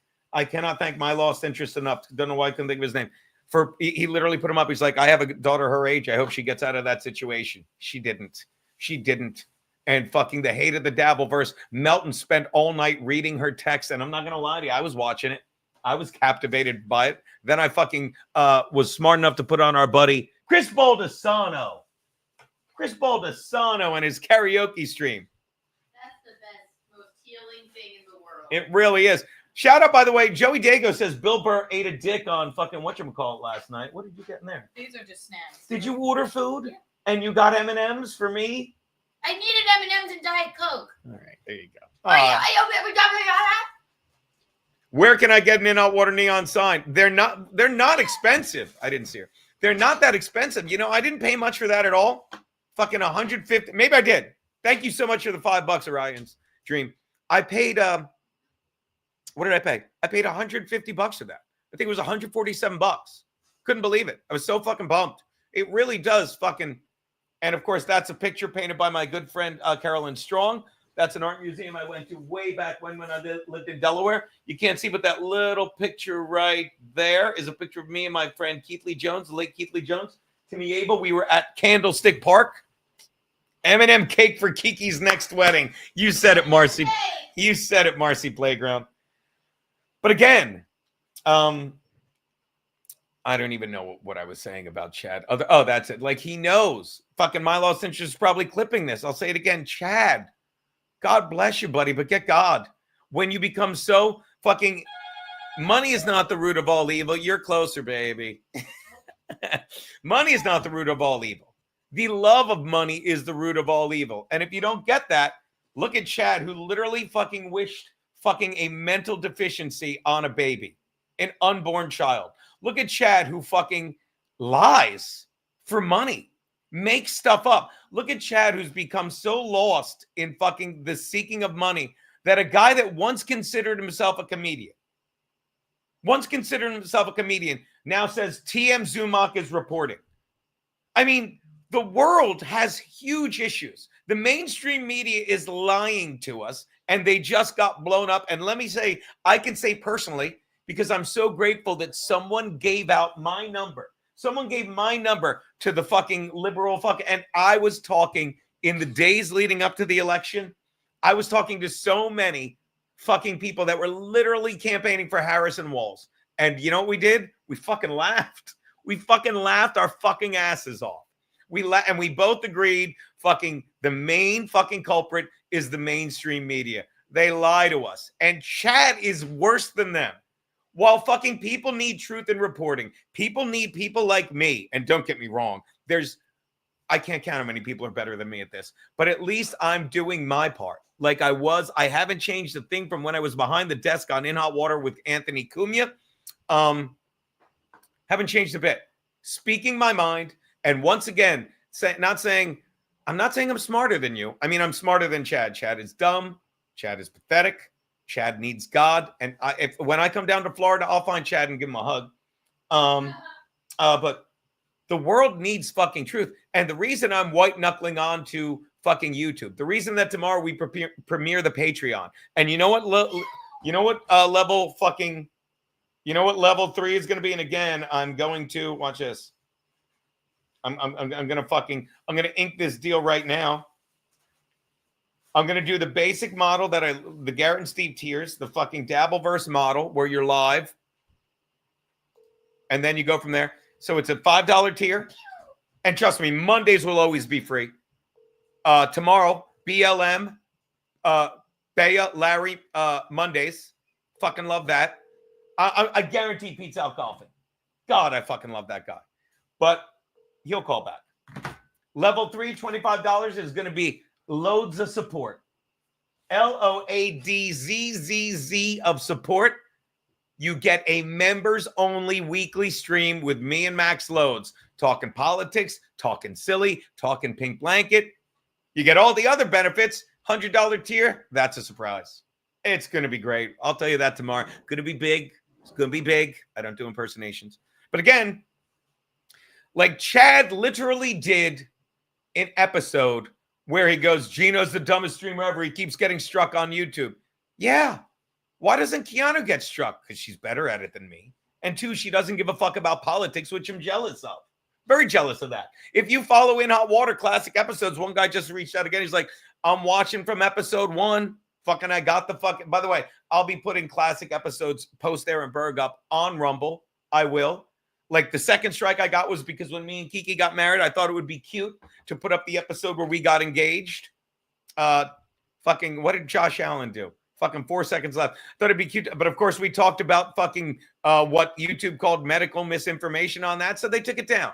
[SPEAKER 5] my lost interest enough. Don't know why I couldn't think of his name. He literally put him up. He's like, I have a daughter her age. I hope she gets out of that situation. She didn't. And fucking the hate of the Dabbleverse. Melton spent all night reading her text, and I'm not gonna lie to you, I was watching it. I was captivated by it. Then I fucking was smart enough to put on our buddy Chris Baldessano and his karaoke stream.
[SPEAKER 6] That's the best, most healing thing in the world.
[SPEAKER 5] It really is. Shout out, by the way, Joey Dago says Bill Burr ate a dick on fucking whatchamacallit last night. What did you get in there?
[SPEAKER 6] These are just snacks.
[SPEAKER 5] Did you order food?
[SPEAKER 6] Yeah.
[SPEAKER 5] And you got M&Ms for me?
[SPEAKER 6] I needed M&Ms and Diet Coke.
[SPEAKER 5] All right, there you go. Where can I get an in-out water neon sign? They're not expensive. I didn't see her. They're not that expensive. I didn't pay much for that at all. Fucking 150. Maybe I did. Thank you so much for the $5, Orion's Dream. I paid what did I pay? I paid $150 for that. I think it was $147. Couldn't believe it. I was so fucking pumped. It really does fucking. And of course, that's a picture painted by my good friend Carolyn Strong. That's an art museum I went to way back when I lived in Delaware. You can't see, but that little picture right there is a picture of me and my friend Keithley Jones, the late Keithley Jones. Timmy Abel, we were at Candlestick Park. M&M cake for Kiki's next wedding. You said it, Marcy. You said it, Marcy Playground. But again, I don't even know what I was saying about Chad. Oh, that's it. Like, he knows. Fucking my lost interest is probably clipping this. I'll say it again. Chad, God bless you, buddy, but get God. When you become so fucking... Money is not the root of all evil. You're closer, baby. Money is not the root of all evil. The love of money is the root of all evil. And if you don't get that, look at Chad, who literally fucking wished fucking a mental deficiency on a baby, an unborn child. Look at Chad, who fucking lies for money, makes stuff up. Look at Chad, who's become so lost in fucking the seeking of money that a guy that once considered himself a comedian, now says TM Zumach is reporting. I mean, the world has huge issues. The mainstream media is lying to us, and they just got blown up. And let me say, I can say personally, because I'm so grateful that someone gave out my number. Someone gave my number to the fucking liberal fuck, and I was talking in the days leading up to the election. I was talking to so many fucking people that were literally campaigning for Harris and Walz. And you know what we did? We fucking laughed. We fucking laughed our fucking asses off. And we both agreed fucking the main fucking culprit is the mainstream media. They lie to us. And Chad is worse than them. While fucking people need truth in reporting, people need people like me. And don't get me wrong, I can't count how many people are better than me at this, but at least I'm doing my part. Like I was. I haven't changed a thing from when I was behind the desk on In Hot Water with Anthony Cumia. Haven't changed a bit. Speaking my mind. And once again, I'm not saying I'm smarter than you. I mean, I'm smarter than Chad. Chad is dumb. Chad is pathetic. Chad needs God. And when I come down to Florida, I'll find Chad and give him a hug. But the world needs fucking truth. And the reason I'm white knuckling on to fucking YouTube, the reason that tomorrow we premiere the Patreon, and you know what level 3 is going to be. And again, I'm going to watch this. I'm gonna ink this deal right now. I'm gonna do the basic model the Garrett and Steve tiers, the fucking Dabbleverse model where you're live, and then you go from there. So it's a $5 tier, and trust me, Mondays will always be free. Tomorrow, BLM, Bea, Larry, Mondays, fucking love that. I guarantee Pete's out golfing. God, I fucking love that guy, but he'll call back. Level 3, $25 is going to be loads of support. LOADZZZ of support. You get a members-only weekly stream with me and Max Loads, talking politics, talking silly, talking pink blanket. You get all the other benefits. $100 tier, that's a surprise. It's going to be great. I'll tell you that tomorrow. Going to be big. It's going to be big. I don't do impersonations. But again, like Chad literally did an episode where he goes, Gino's the dumbest streamer ever. He keeps getting struck on YouTube. Yeah. Why doesn't Keanu get struck? Because she's better at it than me. And 2, she doesn't give a fuck about politics, which I'm jealous of. Very jealous of that. If you follow In Hot Water classic episodes, one guy just reached out again. He's like, I'm watching from episode 1. Fucking I got the fucking... By the way, I'll be putting classic episodes post Aaron Berg up on Rumble. I will. Like the second strike I got was because when me and Kiki got married, I thought it would be cute to put up the episode where we got engaged. Fucking, what did Josh Allen do? Fucking 4 seconds left. Thought it'd be cute. But of course, we talked about fucking what YouTube called medical misinformation on that. So they took it down.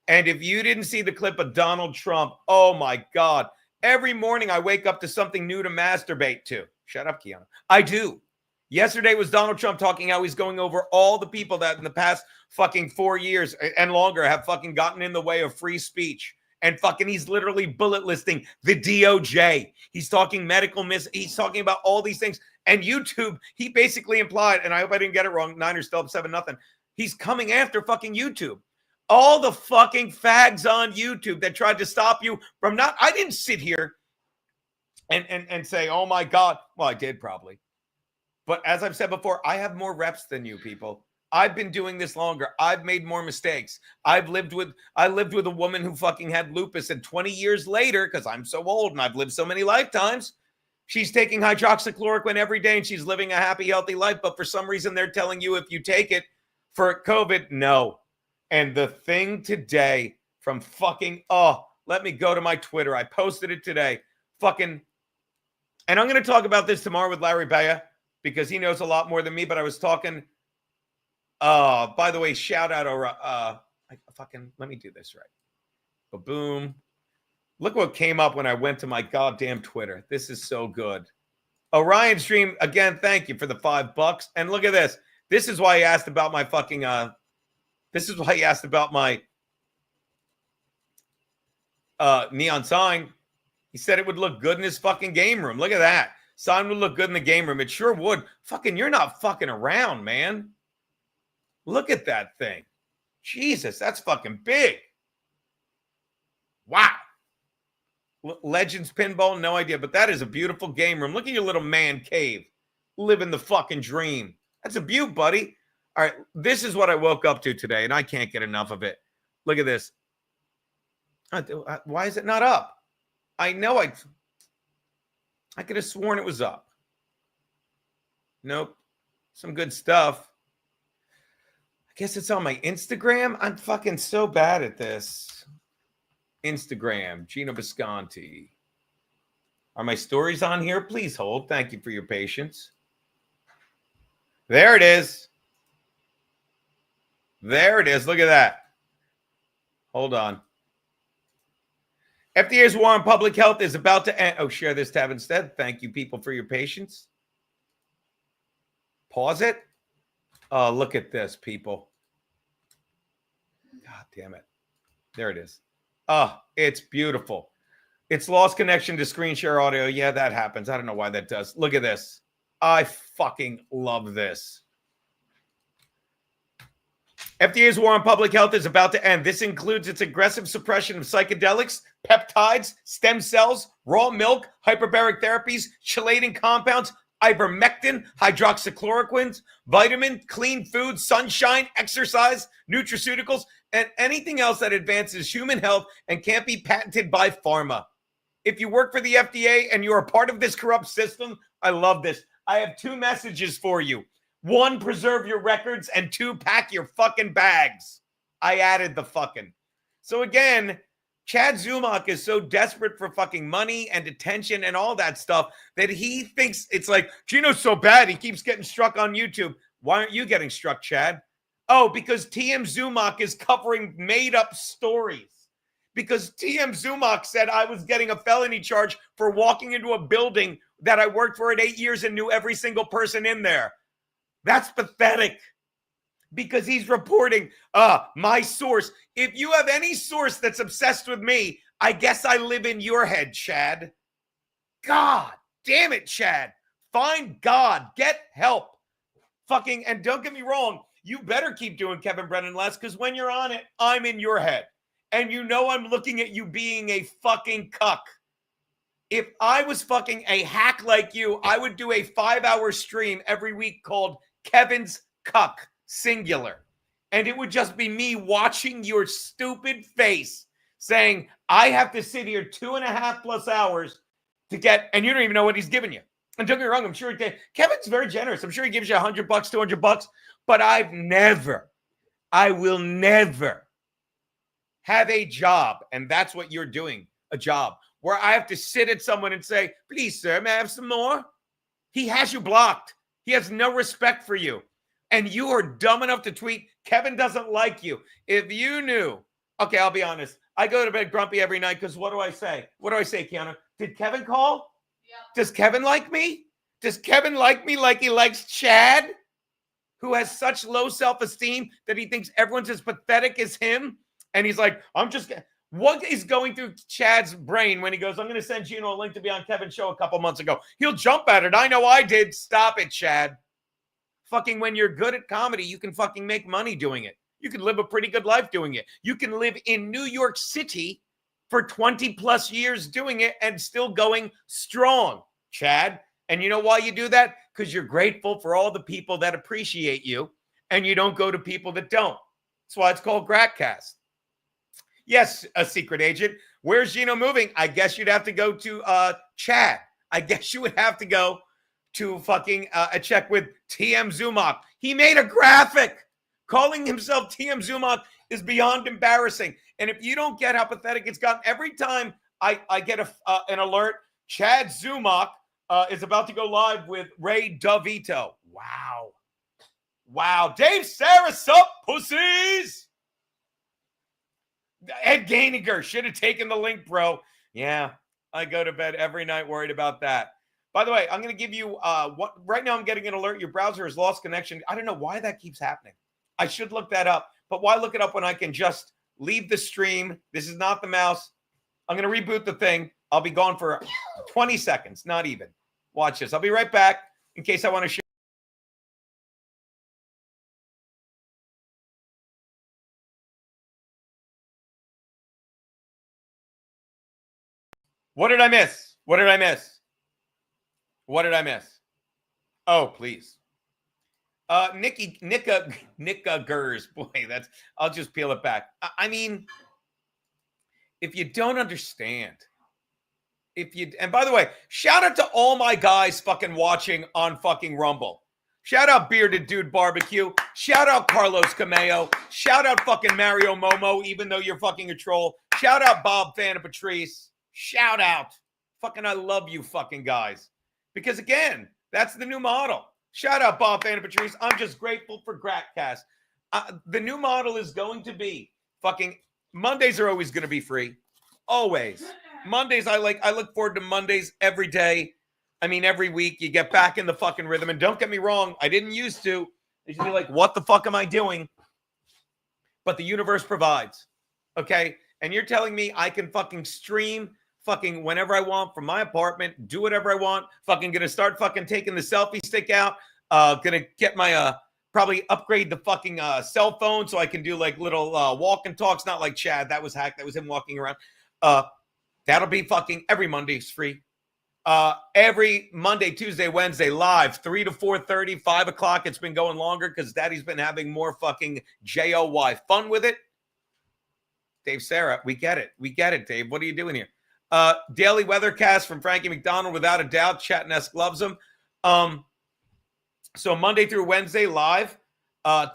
[SPEAKER 5] And if you didn't see the clip of Donald Trump, oh my God. Every morning I wake up to something new to masturbate to. Shut up, Keanu. I do. Yesterday was Donald Trump talking how he's going over all the people that in the past fucking 4 years and longer have fucking gotten in the way of free speech. And fucking he's literally bullet listing the DOJ. He's talking he's talking about all these things. And YouTube, he basically implied, and I hope I didn't get it wrong, Niners still up 7-0. He's coming after fucking YouTube. All the fucking fags on YouTube that tried to stop you from not, I didn't sit here and say, oh my God. Well, I did probably. But as I've said before, I have more reps than you people. I've been doing this longer. I've made more mistakes. I lived with a woman who fucking had lupus, and 20 years later, because I'm so old and I've lived so many lifetimes, she's taking hydroxychloroquine every day and she's living a happy, healthy life. But for some reason, they're telling you if you take it for COVID, no. And the thing today from fucking, let me go to my Twitter. I posted it today. Fucking, and I'm going to talk about this tomorrow with Larry Bea because he knows a lot more than me, but I was talking. By the way, shout out, let me do this right. Ba-boom. Look what came up when I went to my goddamn Twitter. This is so good. Orion Stream, again, thank you for the $5. And look at this. This is why he asked about my fucking, neon sign. He said it would look good in his fucking game room. Look at that. Sign would look good in the game room. It sure would. Fucking, you're not fucking around, man. Look at that thing. Jesus, that's fucking big. Wow. Legends Pinball, no idea, but that is a beautiful game room. Look at your little man cave. Living the fucking dream. That's a beaut, buddy. All right, this is what I woke up to today, and I can't get enough of it. Look at this. Why is it not up? I know I could have sworn it was up. Nope. Some good stuff. I guess it's on my Instagram. I'm fucking so bad at this. Instagram, Gino Bisconti. Are my stories on here? Please hold. Thank you for your patience. There it is. There it is. Look at that. Hold on. FDA's war on public health is about to end. Oh, share this tab instead. Thank you, people, for your patience. Pause it. Oh, look at this, people. God damn it. There it is. Oh, it's beautiful. It's lost connection to screen share audio. Yeah, that happens. I don't know why that does. Look at this. I fucking love this. FDA's war on public health is about to end. This includes its aggressive suppression of psychedelics, peptides, stem cells, raw milk, hyperbaric therapies, chelating compounds, ivermectin, hydroxychloroquines, vitamin, clean food, sunshine, exercise, nutraceuticals, and anything else that advances human health and can't be patented by pharma. If you work for the FDA and you're a part of this corrupt system, I love this. I have two messages for you. One, preserve your records, and two, pack your fucking bags. I added the fucking. So again, Chad Zumock is so desperate for fucking money and attention and all that stuff that he thinks it's like, Gino's so bad, he keeps getting struck on YouTube. Why aren't you getting struck, Chad? Oh, because TM Zumock is covering made-up stories. Because TM Zumock said I was getting a felony charge for walking into a building that I worked for at 8 years and knew every single person in there. That's pathetic. Because he's reporting, my source. If you have any source that's obsessed with me, I guess I live in your head, Chad. God damn it, Chad. Find God. Get help. Fucking, and don't get me wrong, you better keep doing Kevin Brennan less, because when you're on it, I'm in your head. And you know I'm looking at you being a fucking cuck. If I was fucking a hack like you, I would do a 5-hour stream every week called Kevin's Cuck, singular. And it would just be me watching your stupid face saying, I have to sit here 2.5+ hours to get, and you don't even know what he's giving you. And don't get me wrong, I'm sure Kevin's very generous. I'm sure he gives you $100, $200, but I will never have a job, and that's what you're doing, a job, where I have to sit at someone and say, please, sir, may I have some more? He has you blocked. He has no respect for you. And you are dumb enough to tweet, Kevin doesn't like you. If you knew, okay, I'll be honest. I go to bed grumpy every night because what do I say? What do I say, Kiana? Did Kevin call?
[SPEAKER 6] Yeah.
[SPEAKER 5] Does Kevin like me? Does Kevin like me like he likes Chad, who has such low self-esteem that he thinks everyone's as pathetic as him? And he's like, what is going through Chad's brain when he goes, I'm going to send Gino a link to be on Kevin's show a couple months ago. He'll jump at it. I know I did. Stop it, Chad. Fucking when you're good at comedy, you can fucking make money doing it. You can live a pretty good life doing it. You can live in New York City for 20+ years doing it and still going strong, Chad. And you know why you do that? Because you're grateful for all the people that appreciate you and you don't go to people that don't. That's why it's called Gratcast. Yes, a secret agent. Where's Gino moving? I guess you'd have to go to Chad. I guess you would have to go to fucking a check with TM Zumock. He made a graphic. Calling himself TM Zumock is beyond embarrassing. And if you don't get how pathetic it's gotten, every time I get an alert, Chad Zumock is about to go live with Ray DeVito. Wow. Wow. Dave Saris up, pussies. Ed Gainiger should have taken the link, bro. Yeah, I go to bed every night worried about that. By the way, I'm going to give you what right now I'm getting an alert. Your browser has lost connection. I don't know why that keeps happening. I should look that up. But why look it up when I can just leave the stream? This is not the mouse. I'm going to reboot the thing. I'll be gone for 20 seconds, not even. Watch this. I'll be right back in case I want to share. What did I miss? What did I miss? What did I miss? Oh, please. Nika Gers. Boy, I'll just peel it back. I mean, if you don't understand, and by the way, shout out to all my guys fucking watching on fucking Rumble. Shout out Bearded Dude Barbecue. Shout out Carlos Cameo. Shout out fucking Mario Momo, even though you're fucking a troll. Shout out Bob Fan and Patrice. Shout out. Fucking I love you fucking guys. Because again, that's the new model. Shout out Bob Fan and Patrice. I'm just grateful for Gratcast. The new model is going to be fucking Mondays are always going to be free. Always. Mondays, I look forward to Mondays every day. I mean, every week you get back in the fucking rhythm. And don't get me wrong, I didn't used to. I used to be like, what the fuck am I doing? But the universe provides. Okay? And you're telling me I can fucking stream fucking whenever I want from my apartment, do whatever I want, fucking gonna start fucking taking the selfie stick out, gonna get my, probably upgrade the fucking cell phone so I can do like little walk and talks, not like Chad, that was hacked, that was him walking around. That'll be fucking every Monday, it's free. Every Monday, Tuesday, Wednesday, live, 3 to 4:30, 5 o'clock. It's been going longer because Daddy's been having more fucking JOY fun with it. Dave, Sarah, we get it. We get it, Dave. What are you doing here? Daily Weathercast from Frankie McDonald, without a doubt. Chatnesque loves him. So Monday through Wednesday, live.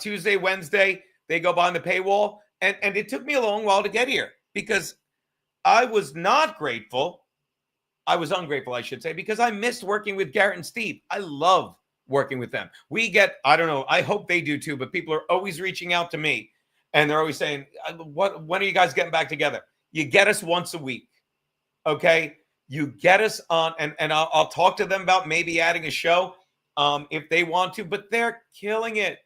[SPEAKER 5] Tuesday, Wednesday, they go behind the paywall. And it took me a long while to get here because I was not grateful. I was ungrateful, I should say, because I missed working with Garrett and Steve. I love working with them. We get, I don't know, I hope they do too, but people are always reaching out to me and they're always saying, when are you guys getting back together? You get us once a week. Okay. You get us on, and I'll talk to them about maybe adding a show if they want to, but they're killing it.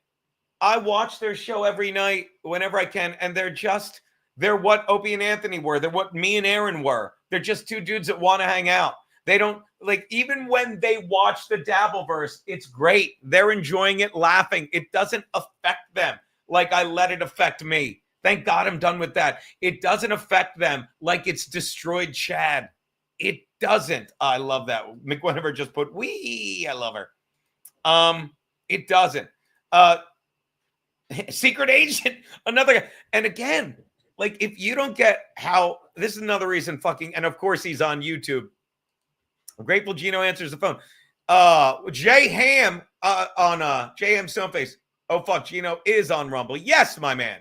[SPEAKER 5] I watch their show every night whenever I can, and they're what Opie and Anthony were. They're what me and Aaron were. They're just two dudes that want to hang out. They don't, like, even when they watch the Dabbleverse, it's great. They're enjoying it, laughing. It doesn't affect them like I let it affect me. Thank God I'm done with that. It doesn't affect them like it's destroyed Chad. It doesn't. I love that. McWhenever just put, wee, I love her. It doesn't. Secret agent, another guy. And again, like, if you don't get how, this is another reason fucking, and of course he's on YouTube. Grateful Gino answers the phone. Jay Ham on Jay Ham Stoneface. Oh, fuck, Gino is on Rumble. Yes, my man.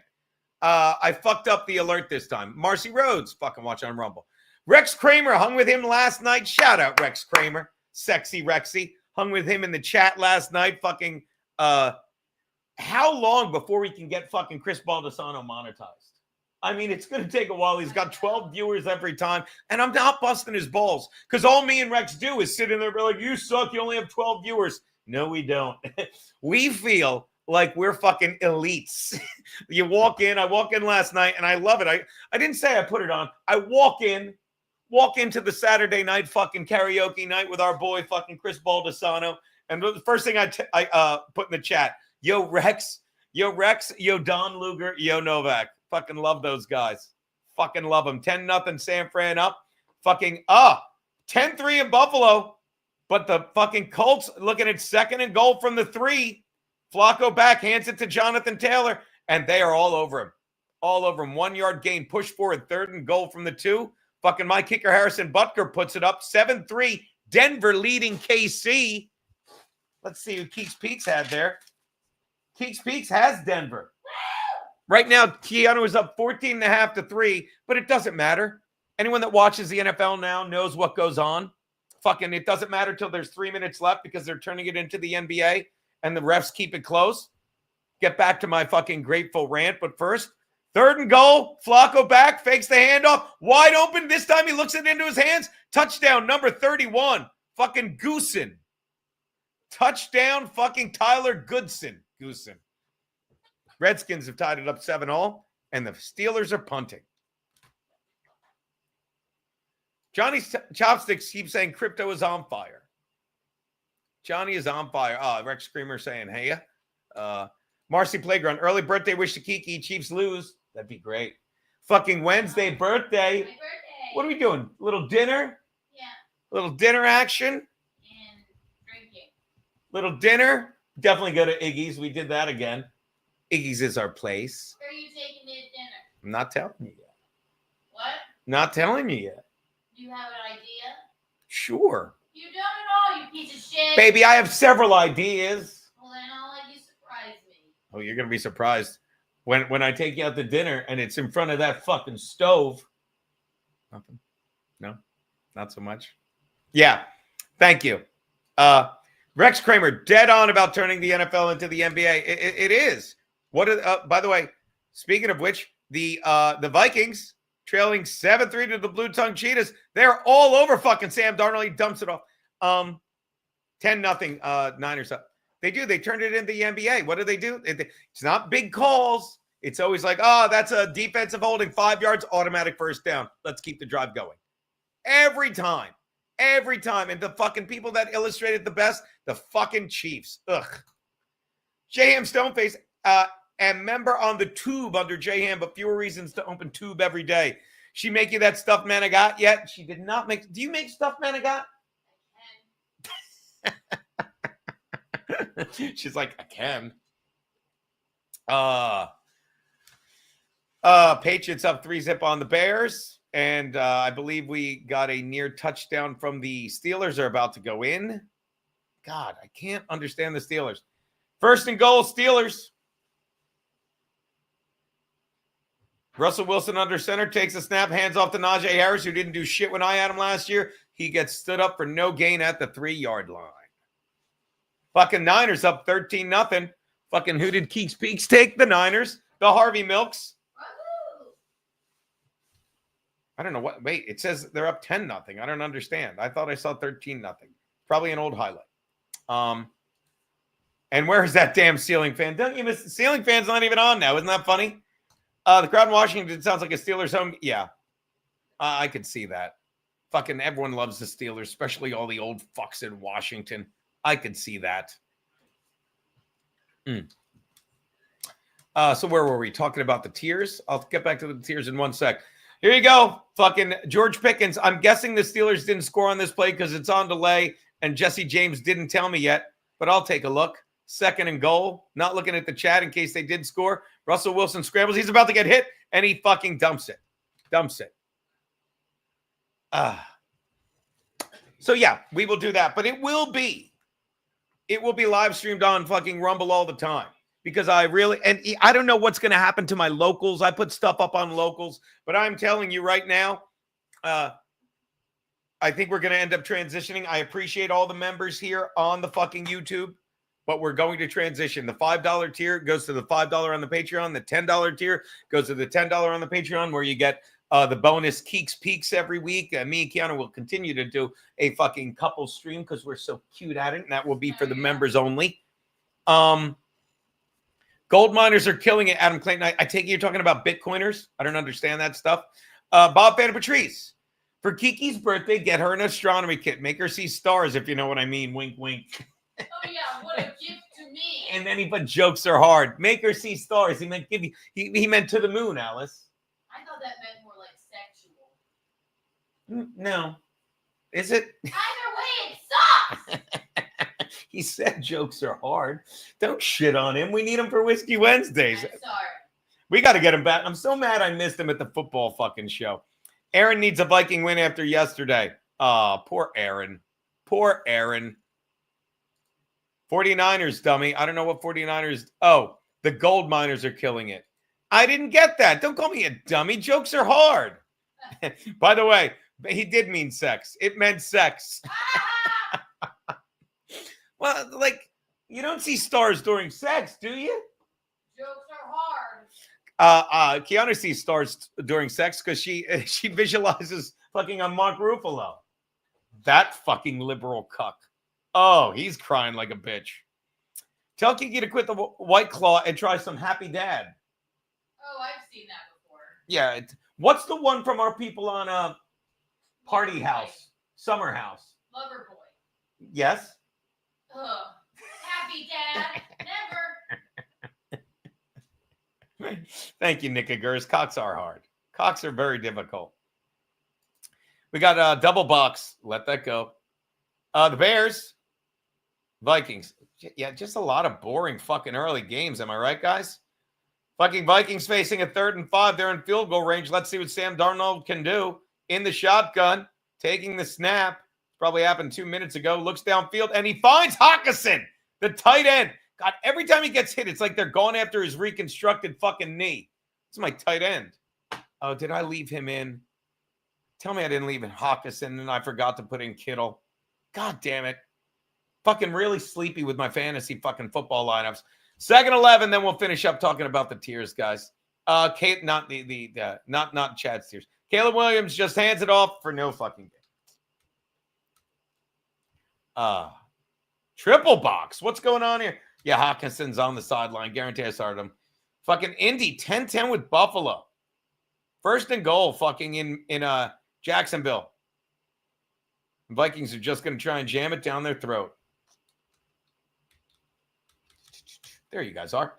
[SPEAKER 5] I fucked up the alert this time. Marcy Rhodes, fucking watch on Rumble. Rex Kramer hung with him last night. Shout out Rex Kramer. Sexy Rexy. Hung with him in the chat last night. Fucking, how long before we can get fucking Chris Baldessano monetized? I mean, it's going to take a while. He's got 12 viewers every time, and I'm not busting his balls because all me and Rex do is sit in there and be like, you suck, you only have 12 viewers. No, we don't. We feel like we're fucking elites. You walk in, I walk in last night, and I love it. I didn't say I put it on. I walk into the Saturday night fucking karaoke night with our boy fucking Chris Baldessano, and the first thing I put in the chat, yo, Rex, yo, Don Luger, yo, Novak. Fucking love those guys. Fucking love them. 10-0 San Fran up. Fucking 10-3 in Buffalo. But the fucking Colts looking at second and goal from the 3. Flacco back, hands it to Jonathan Taylor, and they are all over him. All over him. 1 yard gain, push forward, 3rd and goal from the 2. Fucking my kicker Harrison Butker puts it up. 7-3. Denver leading KC. Let's see who Keeks Peaks had there. Keeks Peaks has Denver. Right now, Keanu is up 14.5 to 3, but it doesn't matter. Anyone that watches the NFL now knows what goes on. Fucking, it doesn't matter till there's 3 minutes left because they're turning it into the NBA and the refs keep it close. Get back to my fucking grateful rant, but first, 3rd and goal. Flacco back, fakes the handoff. Wide open. This time he looks it into his hands. Touchdown, number 31. Fucking Goosen. Touchdown, fucking Tyler Goodson. Goosen. Redskins have tied it up 7-all, and the Steelers are punting. Johnny Chopsticks keeps saying crypto is on fire. Johnny is on fire. Rex Screamer saying, hey, Marcy Playground, early birthday wish to Kiki. Chiefs lose. That'd be great. Fucking Wednesday birthday.
[SPEAKER 6] My birthday.
[SPEAKER 5] What are we doing? Little dinner?
[SPEAKER 6] Yeah.
[SPEAKER 5] Little dinner action?
[SPEAKER 6] And drinking.
[SPEAKER 5] Little dinner? Definitely go to Iggy's. We did that again. Iggy's is our place.
[SPEAKER 6] Where are you taking me to dinner?
[SPEAKER 5] I'm not telling you yet.
[SPEAKER 6] What?
[SPEAKER 5] Not telling you yet.
[SPEAKER 6] Do you have an idea?
[SPEAKER 5] Sure.
[SPEAKER 6] You don't at all, you piece of shit.
[SPEAKER 5] Baby, I have several ideas.
[SPEAKER 6] Well, then I'll let you surprise me.
[SPEAKER 5] Oh, you're going to be surprised when I take you out to dinner and it's in front of that fucking stove. Nothing. No, not so much. Yeah. Thank you. Rex Kramer, dead on about turning the NFL into the NBA. It is. What? By the way, speaking of which, the Vikings trailing 7-3 to the Blue Tongue Cheetahs. They're all over fucking Sam Darnold. He dumps it off. 10-0 Niners up. They do. They turned it into the NBA. What do? It's not big calls. It's always like, oh, that's a defensive holding, 5 yards, automatic first down. Let's keep the drive going. Every time. Every time. And the fucking people that illustrated the best, the fucking Chiefs. Ugh. J.M. Stoneface, and member on the tube under J.M., but fewer reasons to open tube every day. She make you that stuffed manigot yet? She did not make. Do you make stuffed manigot? She's like, I can. Patriots up 3-0 on the Bears. And I believe we got a near touchdown from the Steelers are about to go in. God, I can't understand the Steelers. First and goal, Steelers. Russell Wilson under center, takes a snap, hands off to Najee Harris, who didn't do shit when I had him last year. He gets stood up for no gain at the 3-yard line. Fucking Niners up 13-0. Fucking who did Keeks Peaks take? The Niners. The Harvey Milks. I don't know what. Wait, it says they're up 10-0. I don't understand. I thought I saw 13-0. Probably an old highlight. And where is that damn ceiling fan? Don't you miss the ceiling fan's not even on now? Isn't that funny? The crowd in Washington sounds like a Steelers home. Yeah, I could see that. Fucking everyone loves the Steelers, especially all the old fucks in Washington. I could see that. So where were we? Talking about the tiers? I'll get back to the tiers in 1 sec. Here you go. Fucking George Pickens. I'm guessing the Steelers didn't score on this play because it's on delay and Jesse James didn't tell me yet, but I'll take a look. Second and goal. Not looking at the chat in case they did score. Russell Wilson scrambles. He's about to get hit and he fucking dumps it. So yeah, we will do that, but it will be live streamed on fucking Rumble all the time. Because I don't know what's going to happen to my locals. I put stuff up on locals, but I'm telling you right now, I think we're going to end up transitioning. I appreciate all the members here on the fucking YouTube, but we're going to transition. The $5 tier goes to the $5 on the Patreon. The $10 tier goes to the $10 on the Patreon, where you get the bonus Keeks Peaks every week. Me and Keanu will continue to do a fucking couple stream because we're so cute at it, and that will be for the members only. Gold miners are killing it, Adam Clayton. I take it you're talking about Bitcoiners. I don't understand that stuff. Bob Fan Patrice. For Kiki's birthday, get her an astronomy kit. Make her see stars, if you know what I mean. Wink, wink.
[SPEAKER 6] Oh, yeah, what a gift to me.
[SPEAKER 5] And then he put jokes are hard. Make her see stars. He meant give you. He meant to the moon, Alice.
[SPEAKER 6] I thought that meant more like sexual.
[SPEAKER 5] No. Is it?
[SPEAKER 6] Either way, it sucks.
[SPEAKER 5] He said jokes are hard. Don't shit on him. We need him for Whiskey Wednesdays.
[SPEAKER 6] I'm sorry.
[SPEAKER 5] We got to get him back. I'm so mad I missed him at the football fucking show. Aaron needs a Viking win after yesterday. Poor Aaron. Poor Aaron. 49ers, dummy. I don't know what 49ers. Oh, the gold miners are killing it. I didn't get that. Don't call me a dummy. Jokes are hard. By the way, he did mean sex. It meant sex. Well, like, you don't see stars during sex, do you?
[SPEAKER 6] Jokes are hard.
[SPEAKER 5] Keanu sees stars during sex because she visualizes fucking on Mark Ruffalo. That fucking liberal cuck. Oh, he's crying like a bitch. Tell Kiki to quit the White Claw and try some Happy Dad.
[SPEAKER 6] Oh, I've seen that before.
[SPEAKER 5] Yeah. What's the one from our people on Party House? Summer House.
[SPEAKER 6] Lover Boy.
[SPEAKER 5] Yes.
[SPEAKER 6] Ugh. Happy Dad. Never.
[SPEAKER 5] Thank you, Nick Agurs. Cocks are hard. Cocks are very difficult. We got a double box. Let that go. The Bears. Vikings. Yeah, just a lot of boring fucking early games. Am I right, guys? Fucking Vikings facing a 3rd and 5. They're in field goal range. Let's see what Sam Darnold can do. In the shotgun, taking the snap. Probably happened 2 minutes ago. Looks downfield, and he finds Hawkinson, the tight end. God, every time he gets hit, it's like they're going after his reconstructed fucking knee. It's my tight end. Oh, did I leave him in? Tell me I didn't leave in Hawkinson and I forgot to put in Kittle. God damn it. Fucking really sleepy with my fantasy fucking football lineups. 2nd 11, then we'll finish up talking about the tiers, guys. Kate, not not Chad's tiers. Caleb Williams just hands it off for no fucking game. Triple box. What's going on here? Yeah, Hawkinson's on the sideline. Guarantee I started him. Fucking Indy 10-10 with Buffalo. 1st and goal fucking in Jacksonville. Vikings are just going to try and jam it down their throat. There you guys are.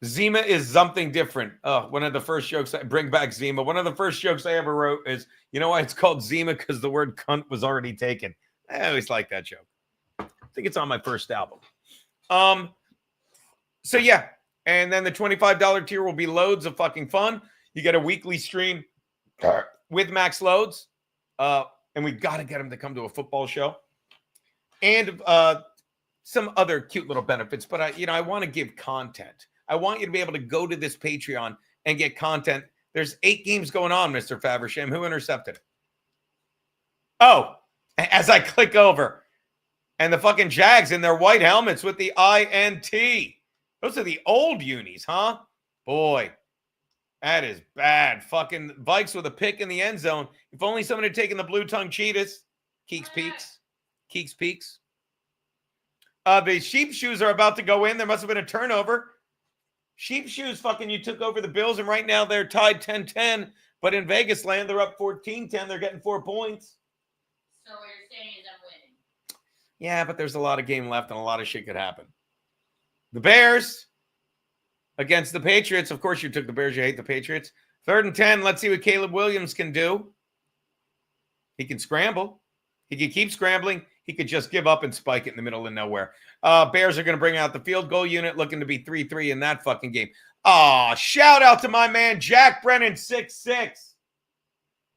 [SPEAKER 5] Zima is something different. One of the first jokes I bring back Zima. One of the first jokes I ever wrote is, you know why it's called Zima? Because the word cunt was already taken. I always like that joke. I think it's on my first album. So yeah. And then the $25 tier will be loads of fucking fun. You get a weekly stream with Max Loads. And we got to get him to come to a football show. And some other cute little benefits. But I want to give content. I want you to be able to go to this Patreon and get content. There's 8 games going on, Mr. Faversham. Who intercepted it? Oh, as I click over. And the fucking Jags in their white helmets with the INT. Those are the old unis, huh? Boy, that is bad. Fucking Vikes with a pick in the end zone. If only someone had taken the blue tongue cheetahs. Keeks Peaks. The sheep shoes are about to go in. There must have been a turnover. Sheep shoes, fucking, you took over the Bills, and right now they're tied 10-10. But in Vegas land, they're up 14-10. They're getting 4 points.
[SPEAKER 6] So what you're saying is I'm winning.
[SPEAKER 5] Yeah, but there's a lot of game left and a lot of shit could happen. The Bears against the Patriots. Of course, you took the Bears. You hate the Patriots. 3rd and 10. Let's see what Caleb Williams can do. He can scramble. He can keep scrambling. He could just give up and spike it in the middle of nowhere. Bears are going to bring out the field goal unit, looking to be 3-3 in that fucking game. Shout out to my man, Jack Brennan, 6'6".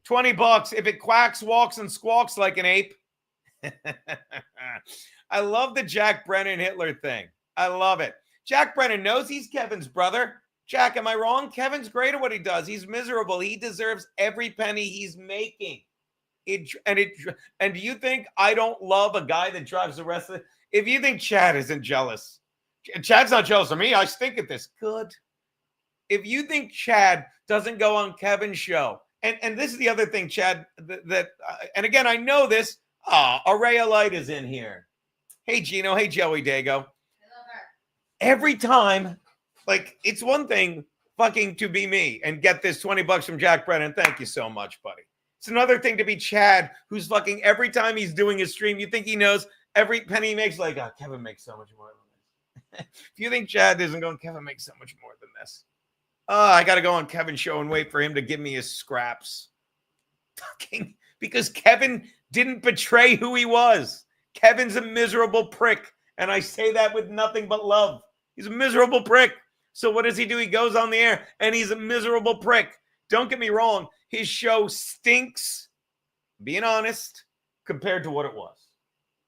[SPEAKER 5] $20. If it quacks, walks, and squawks like an ape. I love the Jack Brennan Hitler thing. I love it. Jack Brennan knows he's Kevin's brother. Jack, am I wrong? Kevin's great at what he does. He's miserable. He deserves every penny he's making. And do you think I don't love a guy that drives the rest of it? If you think Chad isn't jealous, Chad's not jealous of me. I stink at this. Good. If you think Chad doesn't go on Kevin's show, and this is the other thing, Chad, and again, I know this. Araya Light is in here. Hey, Gino. Hey, Joey Dago.
[SPEAKER 6] I love her.
[SPEAKER 5] Every time, like, it's one thing fucking to be me and get this $20 from Jack Brennan. Thank you so much, buddy. It's another thing to be Chad, who's fucking every time he's doing his stream, you think he knows every penny he makes, like, Kevin makes so much more than this. If you think Chad isn't going, Kevin makes so much more than this. I got to go on Kevin's show and wait for him to give me his scraps. Fucking, because Kevin didn't betray who he was. Kevin's a miserable prick. And I say that with nothing but love. He's a miserable prick. So what does he do? He goes on the air and he's a miserable prick. Don't get me wrong. His show stinks, being honest, compared to what it was.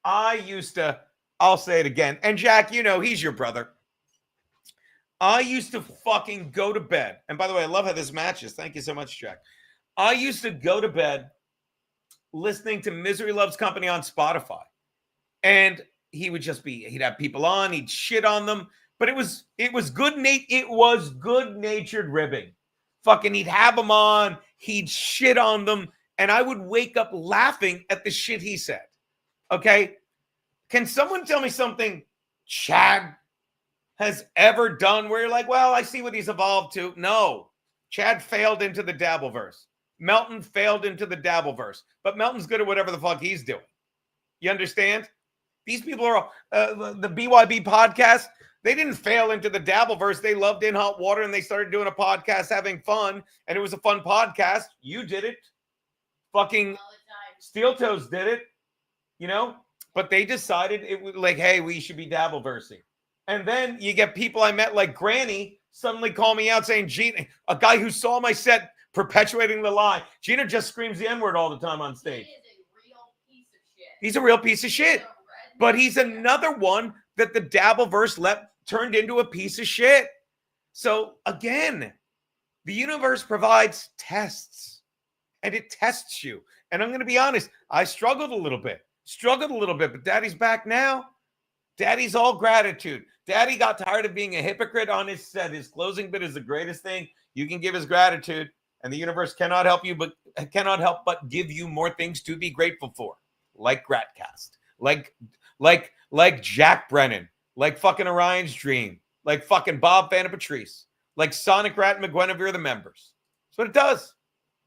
[SPEAKER 5] I'll say it again. And Jack, you know, he's your brother. I used to fucking go to bed. And by the way, I love how this matches. Thank you so much, Jack. I used to go to bed listening to Misery Loves Company on Spotify. And he'd have people on, he'd shit on them. But it was good-natured ribbing. Fucking, he'd have them on, he'd shit on them, and I would wake up laughing at the shit he said. Okay? Can someone tell me something Chad has ever done where you're like, well, I see what he's evolved to? No. Chad failed into the Dabbleverse. Melton failed into the Dabbleverse. But Melton's good at whatever the fuck he's doing. You understand? These people are the BYB podcast. They didn't fail into the Dabbleverse. They loved In Hot Water, and they started doing a podcast, having fun, and it was a fun podcast. You did it. Fucking Steel Toes did it. You know? But they decided it was like, hey, we should be Dabbleversing. And then you get people I met like Granny suddenly call me out saying, Gina, a guy who saw my set perpetuating the lie. Gina just screams the N-word all the time on stage.
[SPEAKER 6] He is a real piece of shit.
[SPEAKER 5] He's a real piece of shit.
[SPEAKER 6] He's a redneck.
[SPEAKER 5] But he's another one that the Dabbleverse turned into a piece of shit. So again, the universe provides tests and it tests you. And I'm going to be honest, I struggled a little bit, but Daddy's back now. Daddy's all gratitude. Daddy got tired of being a hypocrite on his set. His closing bit is the greatest thing you can give is gratitude. And the universe cannot help but give you more things to be grateful for. Like Gratcast, like Jack Brennan, like fucking Orion's Dream, like fucking Bob Vanna Patrice, like Sonic Rat and McGuinevere, the members. That's what it does.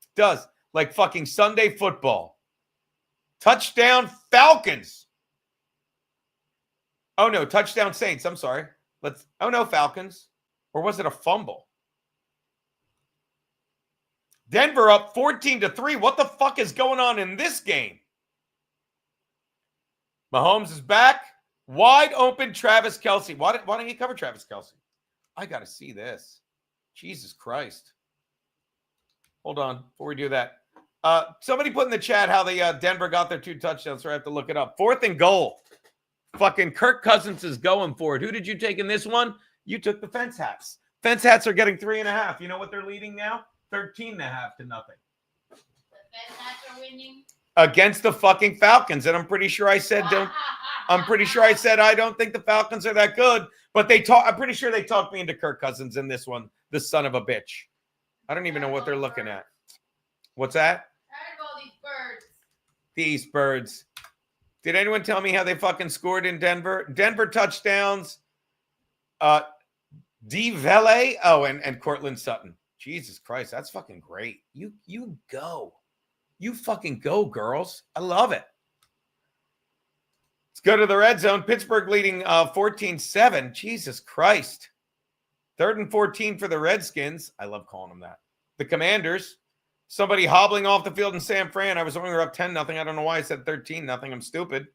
[SPEAKER 5] It does. Like fucking Sunday football. Touchdown Falcons. Oh no, touchdown Saints. I'm sorry. Oh no, Falcons. Or was it a fumble? Denver up 14-3. What the fuck is going on in this game? Mahomes is back. Wide open Travis Kelce. Why don't you cover Travis Kelce? I got to see this. Jesus Christ. Hold on before we do that. Somebody put in the chat how the Denver got their 2 touchdowns, so I have to look it up. 4th and goal. Fucking Kirk Cousins is going for it. Who did you take in this one? You took the Fence Hats. Fence Hats are getting 3.5. You know what they're leading now? 13.5 to nothing.
[SPEAKER 6] The Fed Hats are winning.
[SPEAKER 5] Against the fucking Falcons. And I'm pretty sure I said I don't think the Falcons are that good. But I'm pretty sure they talked me into Kirk Cousins in this one. The son of a bitch. I don't even know what they're looking at. What's that?
[SPEAKER 6] Tired of all these birds.
[SPEAKER 5] These birds. Did anyone tell me how they fucking scored in Denver? Denver touchdowns. D. Vele. Oh, and Cortland Sutton. Jesus Christ, that's fucking great. You go. You fucking go, girls. I love it. Let's go to the red zone. Pittsburgh leading 14-7. Jesus Christ. 3rd and 14 for the Redskins. I love calling them that. The Commanders. Somebody hobbling off the field in San Fran. I was only up 10-0. I don't know why I said 13-0. I'm stupid.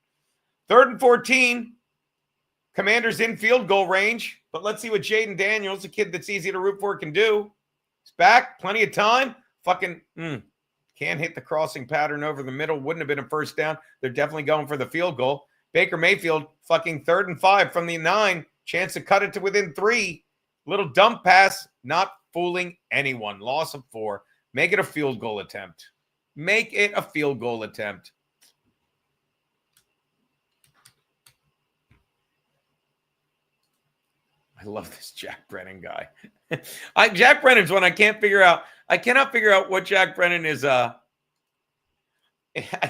[SPEAKER 5] 3rd and 14. Commanders in field goal range. But let's see what Jaden Daniels, a kid that's easy to root for, can do. He's back. Plenty of time. Fucking can't hit the crossing pattern over the middle. Wouldn't have been a first down. They're definitely going for the field goal. Baker Mayfield, fucking 3rd and 5 from the 9. Chance to cut it to within 3. Little dump pass. Not fooling anyone. Loss of 4. Make it a field goal attempt. Make it a field goal attempt. I love this Jack Brennan guy. Jack Brennan's one I can't figure out. I cannot figure out what Jack Brennan is. I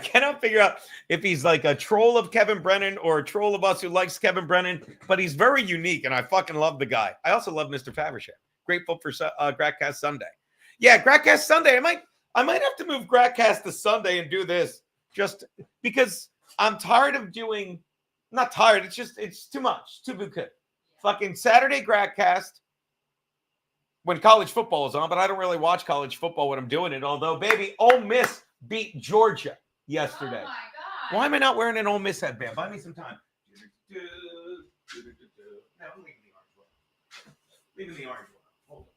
[SPEAKER 5] cannot figure out if he's like a troll of Kevin Brennan or a troll of us who likes Kevin Brennan, but he's very unique, and I fucking love the guy. I also love Mr. Faversham. Grateful for Gratcast Sunday. Yeah, Gratcast Sunday. I might have to move Gratcast to Sunday and do this just because I'm tired of doing. Not tired. It's too much. Too good. Fucking Saturday Gratcast when college football is on, but I don't really watch college football when I'm doing it. Although, baby, Ole Miss beat Georgia yesterday.
[SPEAKER 6] Oh my God.
[SPEAKER 5] Why am I not wearing an Ole Miss headband? Buy me some time. No, leave the orange one. Leave the orange one. Hold on.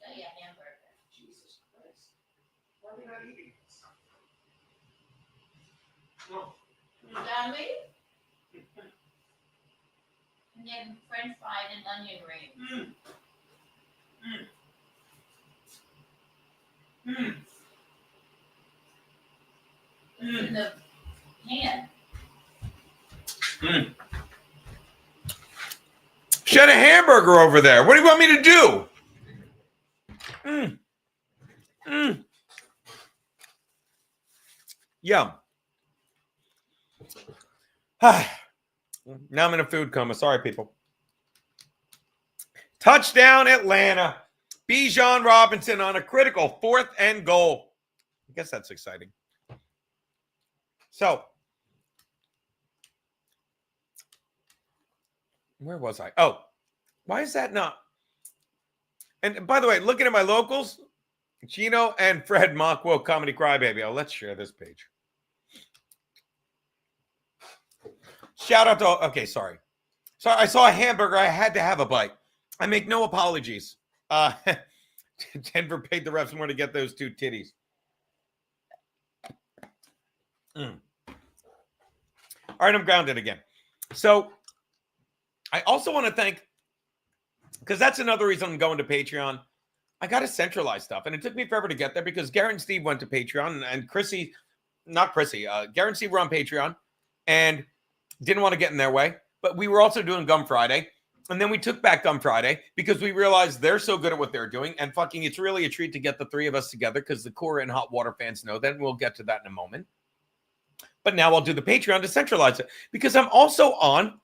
[SPEAKER 6] Oh, yeah, hamburger.
[SPEAKER 5] Jesus Christ. Why are we not eating this? No.
[SPEAKER 6] You done with it? And then French fried and onion rings. In the pan.
[SPEAKER 5] Shut a hamburger over there. What do you want me to do? Yum. Now I'm in a food coma. Sorry, people. Touchdown, Atlanta. Bijan Robinson on a critical 4th and goal. I guess that's exciting. So, where was I? Oh, why is that not? And by the way, looking at my locals, Gino and Fred Mockwo Comedy Crybaby. Oh, let's share this page. Shout out to, okay, sorry. Sorry, I saw a hamburger. I had to have a bite. I make no apologies. Denver paid the refs more to get those 2 titties. All right, I'm grounded again. So I also want to thank, because that's another reason I'm going to Patreon. I got to centralize stuff. And it took me forever to get there because Garrett and Steve went to Patreon and Garrett and Steve were on Patreon and didn't want to get in their way. But we were also doing Gum Friday. And then we took back Gum Friday because we realized they're so good at what they're doing. And fucking, it's really a treat to get the 3 of us together because the core and hot water fans know that. And we'll get to that in a moment. But now I'll do the Patreon to centralize it because I'm also on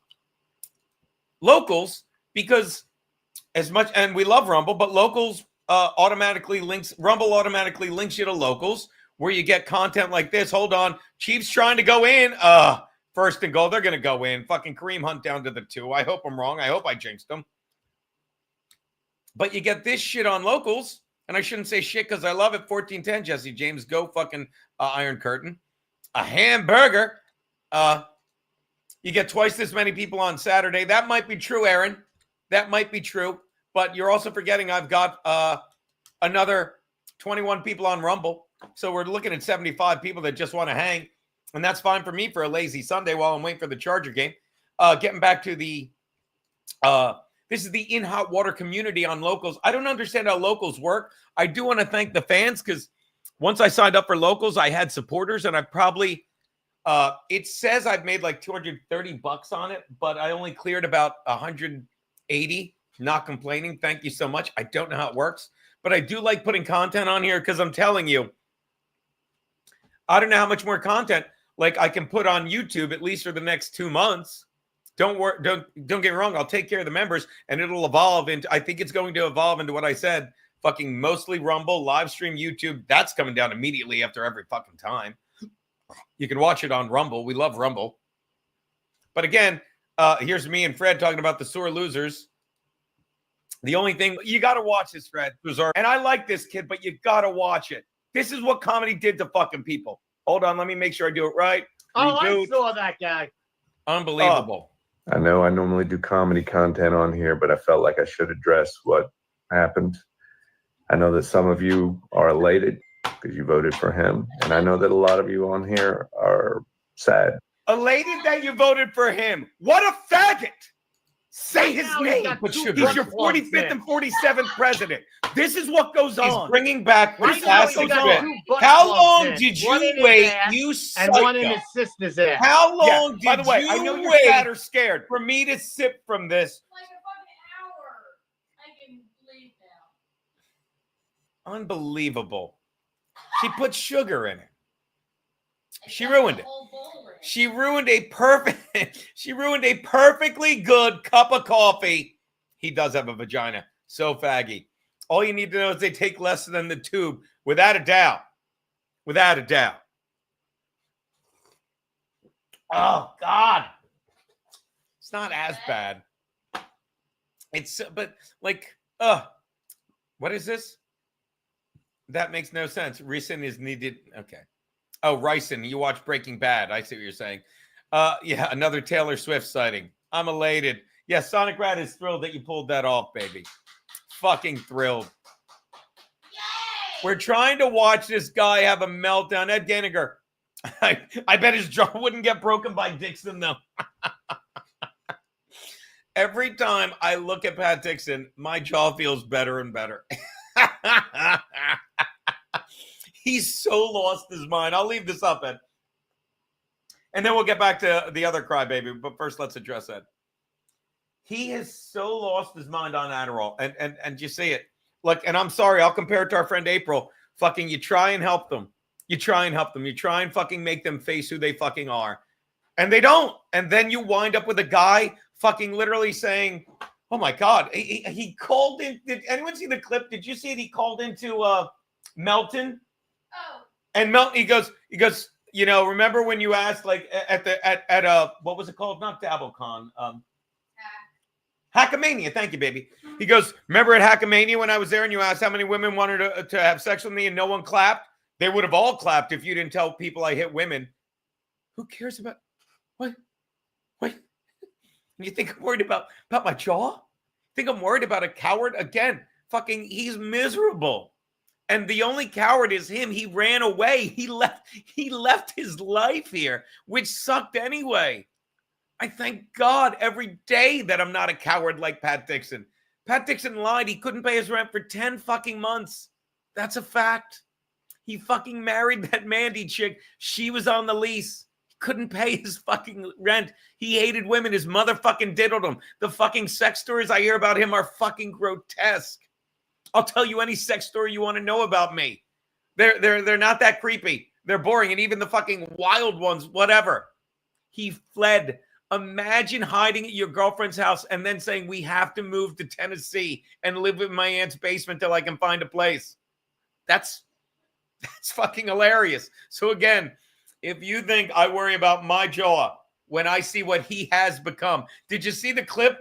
[SPEAKER 5] Locals because as much, and we love Rumble, but Locals Rumble automatically links you to Locals where you get content like this. Hold on. Chiefs trying to go in. First and goal. They're going to go in. Fucking Kareem Hunt down to the 2. I hope I'm wrong. I hope I jinxed them. But you get this shit on Locals. And I shouldn't say shit because I love it. 14-10, Jesse James. Go fucking Iron Curtain. A hamburger. You get twice this many people on Saturday. That might be true, Aaron. That might be true. But you're also forgetting I've got another 21 people on Rumble. So we're looking at 75 people that just want to hang. And that's fine for me for a lazy Sunday while I'm waiting for the Charger game. Getting back to the this is the In Hot Water community on Locals. I don't understand how Locals work. I do want to thank the fans because once I signed up for Locals, I had supporters and I probably it says I've made like $230 on it, but I only cleared about 180. Not complaining. Thank you so much. I don't know how it works, but I do like putting content on here because I'm telling you, I don't know how much more content like I can put on YouTube at least for the next 2 months. Don't get me wrong. I'll take care of the members and it'll evolve into, I think it's going to evolve into what I said, fucking mostly Rumble, live stream, YouTube. That's coming down immediately after every fucking time. You can watch it on Rumble. We love Rumble. But again, here's me and Fred talking about the sore losers. The only thing, you got to watch this, Fred. And I like this kid, but you got to watch it. This is what comedy did to fucking people. Hold on, let me make sure I do it right.
[SPEAKER 2] Oh,
[SPEAKER 5] Reboot.
[SPEAKER 2] I saw that guy.
[SPEAKER 5] Unbelievable.
[SPEAKER 7] I know I normally do comedy content on here, but I felt like I should address what happened. I know that some of you are elated because you voted for him. And I know that a lot of you on here are sad.
[SPEAKER 5] Elated that you voted for him. What a faggot. Say his
[SPEAKER 2] Now he's
[SPEAKER 5] name.
[SPEAKER 2] got
[SPEAKER 5] But
[SPEAKER 2] two
[SPEAKER 5] he's your
[SPEAKER 2] butt plugs
[SPEAKER 5] 45th
[SPEAKER 2] in.
[SPEAKER 5] and 47th president. This is what goes on. He's bringing back the
[SPEAKER 2] Right now
[SPEAKER 5] classic
[SPEAKER 2] he's got
[SPEAKER 5] bit.
[SPEAKER 2] two butt
[SPEAKER 5] How
[SPEAKER 2] plugs
[SPEAKER 5] long
[SPEAKER 2] in.
[SPEAKER 5] did
[SPEAKER 2] One
[SPEAKER 5] you
[SPEAKER 2] in his
[SPEAKER 5] wait,
[SPEAKER 2] ass
[SPEAKER 5] you
[SPEAKER 2] and one in
[SPEAKER 5] psycho?
[SPEAKER 2] his sister's ass.
[SPEAKER 5] How long
[SPEAKER 4] By
[SPEAKER 5] did
[SPEAKER 4] the way,
[SPEAKER 5] you
[SPEAKER 4] I know you're
[SPEAKER 5] wait
[SPEAKER 4] sad or scared.
[SPEAKER 5] for me to sip from this?
[SPEAKER 6] Like a fucking hour. I can leave now.
[SPEAKER 5] Unbelievable. She put sugar in it.
[SPEAKER 6] I
[SPEAKER 5] She
[SPEAKER 6] got
[SPEAKER 5] ruined
[SPEAKER 6] the
[SPEAKER 5] it.
[SPEAKER 6] whole bowl in.
[SPEAKER 5] She ruined a perfectly good cup of coffee. He does have a vagina. So faggy. All you need to know is they take less than the tube. Without a doubt. Without a doubt. Oh, God. It's not as bad. It's, but like, what is this? That makes no sense. Ricin is needed. Okay. Oh, Ricin, you watch Breaking Bad. I see what you're saying. Yeah, another Taylor Swift sighting. I'm elated. Yeah, Sonic Rat is thrilled that you pulled that off, baby. Fucking thrilled.
[SPEAKER 6] Yay!
[SPEAKER 5] We're trying to watch this guy have a meltdown. Ed Gainiger. I bet his jaw wouldn't get broken by Dixon, though. Every time I look at Pat Dixon, my jaw feels better and better. He's so lost his mind. I'll leave this up, Ed. And then we'll get back to the other crybaby. But first, let's address Ed. He has so lost his mind on Adderall. And you see it. Look, and I'm sorry, I'll compare it to our friend April. Fucking, you try and help them. You try and help them. You try and fucking make them face who they fucking are. And they don't. And then you wind up with a guy fucking literally saying, oh my God, he called in. Did anyone see the clip? Did you see it? He called into Melton.
[SPEAKER 6] Oh,
[SPEAKER 5] And Melton, he goes, you know, remember when you asked like at what was it called? Not DabbleCon. Hackamania. Thank you, baby. He goes, remember at Hackamania when I was there and you asked how many women wanted to have sex with me and no one clapped? They would have all clapped if you didn't tell people I hit women. Who cares about what? You think I'm worried about my jaw? Think I'm worried about a coward? Again, fucking, he's miserable. And the only coward is him. He ran away. He left his life here, which sucked anyway. I thank God every day that I'm not a coward like Pat Dixon. Pat Dixon lied. He couldn't pay his rent for 10 fucking months. That's a fact. He fucking married that Mandy chick. She was on the lease. He couldn't pay his fucking rent. He hated women. His mother fucking diddled him. The fucking sex stories I hear about him are fucking grotesque. I'll tell you any sex story you want to know about me. They're not that creepy. They're boring. And even the fucking wild ones, whatever. He fled. Imagine hiding at your girlfriend's house and then saying, we have to move to Tennessee and live in my aunt's basement till I can find a place. That's fucking hilarious. So again, if you think I worry about my jaw when I see what he has become, did you see the clip?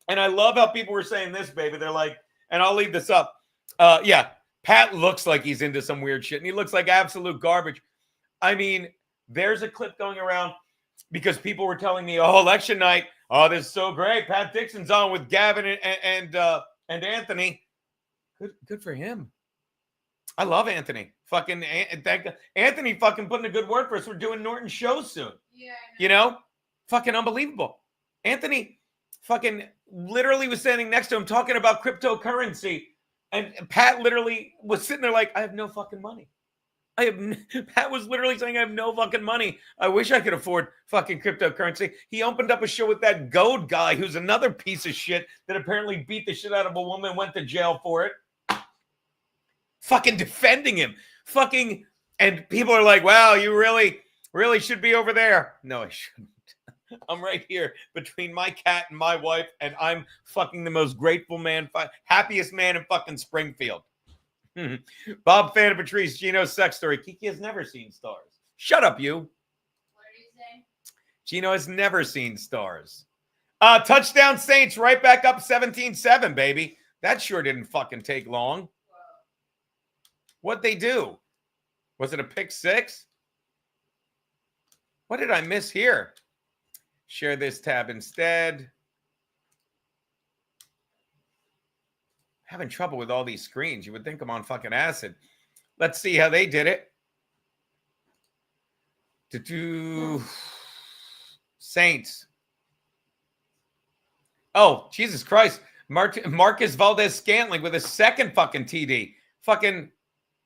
[SPEAKER 5] And I love how people were saying this, baby. They're like, and I'll leave this up. Yeah, Pat looks like he's into some weird shit, and he looks like absolute garbage. I mean, there's a clip going around because people were telling me, oh, election night, oh, this is so great. Pat Dixon's on with Gavin and Anthony. Good for him. I love Anthony. Fucking Anthony fucking putting a good word for us. We're doing Norton shows soon.
[SPEAKER 6] Yeah.
[SPEAKER 5] You know? Fucking unbelievable. Anthony fucking literally was standing next to him talking about cryptocurrency. And Pat literally was sitting there like, I have no fucking money. Pat was literally saying, I have no fucking money. I wish I could afford fucking cryptocurrency. He opened up a show with that Goad guy, who's another piece of shit that apparently beat the shit out of a woman, went to jail for it. Fucking defending him. Fucking, and people are like, wow, you really should be over there. No, I shouldn't. I'm right here between my cat and my wife, and I'm fucking the most grateful man, happiest man in fucking Springfield. Bob Fan of Patrice, Gino's sex story. Kiki has never seen stars. Shut up, you.
[SPEAKER 6] What did he say?
[SPEAKER 5] Gino has never seen stars. Touchdown Saints right back up 17-7, baby. That sure didn't fucking take long. What'd they do? Was it a pick six? What did I miss here? Share this tab instead. Having trouble with all these screens. You would think I'm on fucking acid. Let's see how they did it. Saints. Oh, Jesus Christ. Marcus Valdez-Scantling with a second fucking TD.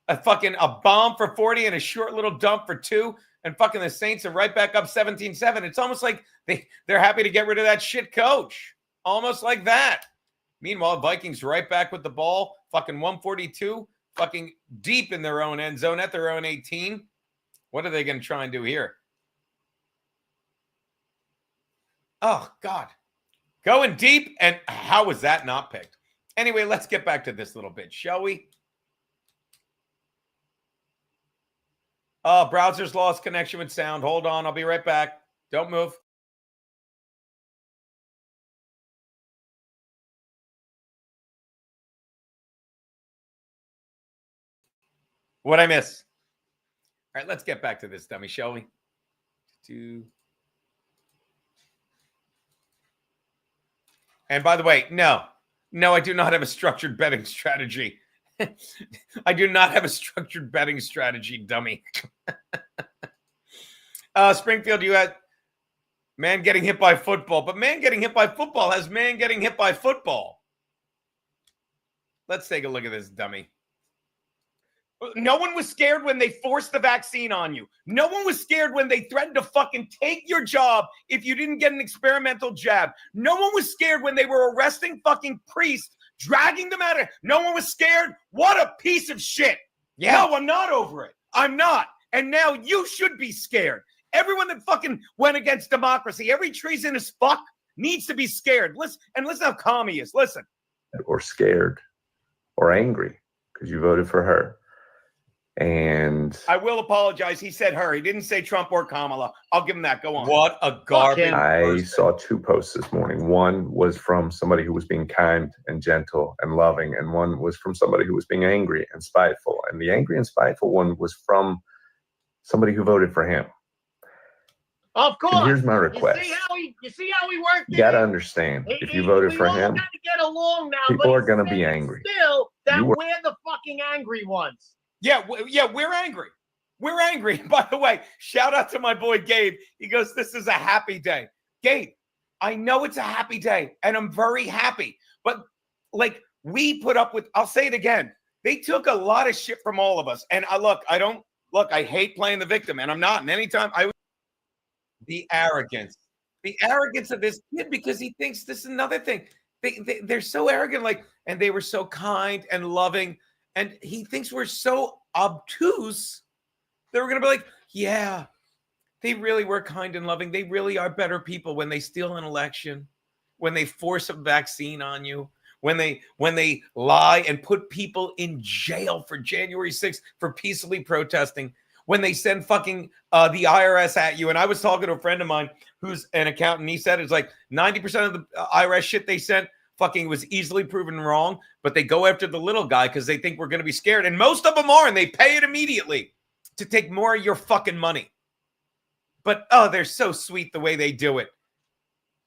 [SPEAKER 5] A bomb for 40 and a short little dump for 2. And fucking the Saints are right back up 17-7. It's almost like they're happy to get rid of that shit coach. Almost like that. Meanwhile, Vikings right back with the ball. Fucking 142. Fucking deep in their own end zone at their own 18. What are they going to try and do here? Oh, God. Going deep. And how was that not picked? Anyway, let's get back to this little bit, shall we? Oh, browser's lost connection with sound. Hold on. I'll be right back. Don't move. What'd I miss? All right, let's get back to this dummy, shall we? And by the way, no, I do not have a structured betting strategy. I do not have a structured betting strategy, dummy. Springfield, you had man getting hit by football, but man getting hit by football has man getting hit by football. Let's take a look at this dummy. No one was scared when they forced the vaccine on you. No one was scared when they threatened to fucking take your job if you didn't get an experimental jab. No one was scared when they were arresting fucking priests, dragging them out of. No one was scared. What a piece of shit. Yeah. No, I'm not over it. I'm not. And now you should be scared. Everyone that fucking went against democracy, every treasonous fuck needs to be scared. Listen how calm he is. Listen.
[SPEAKER 7] Or scared or angry because you voted for her. And
[SPEAKER 5] I will apologize. He said her. He didn't say Trump or Kamala. I'll give him that. Go on. What a garbage.
[SPEAKER 7] I saw 2 posts this morning. One was from somebody who was being kind and gentle and loving, and one was from somebody who was being angry and spiteful. And the angry and spiteful one was from somebody who voted for him.
[SPEAKER 2] Of course.
[SPEAKER 7] And here's my request.
[SPEAKER 2] You see how he worked
[SPEAKER 7] You
[SPEAKER 2] it
[SPEAKER 7] got to
[SPEAKER 2] in?
[SPEAKER 7] understand, if you voted for him,
[SPEAKER 2] We all got to get along now.
[SPEAKER 7] people
[SPEAKER 2] but
[SPEAKER 7] are gonna
[SPEAKER 2] he's
[SPEAKER 7] be
[SPEAKER 2] saying
[SPEAKER 7] angry.
[SPEAKER 2] Still, that
[SPEAKER 7] You were-
[SPEAKER 2] we're the fucking angry ones.
[SPEAKER 5] Yeah, we're angry. We're angry. By the way, shout out to my boy Gabe. He goes, "This is a happy day." Gabe, I know it's a happy day, and I'm very happy. But like we put up with, I'll say it again. They took a lot of shit from all of us. And I hate playing the victim, and I'm not. And anytime the arrogance of this kid, because he thinks this is another thing. They're so arrogant, like, and they were so kind and loving. And he thinks we're so obtuse that we're going to be like, yeah, they really were kind and loving. They really are better people when they steal an election, when they force a vaccine on you, when they lie and put people in jail for January 6th for peacefully protesting, when they send fucking the IRS at you. And I was talking to a friend of mine who's an accountant. He said it's like 90% of the IRS shit they sent fucking was easily proven wrong, but they go after the little guy because they think we're going to be scared. And most of them are, and they pay it immediately to take more of your fucking money. But, oh, they're so sweet the way they do it.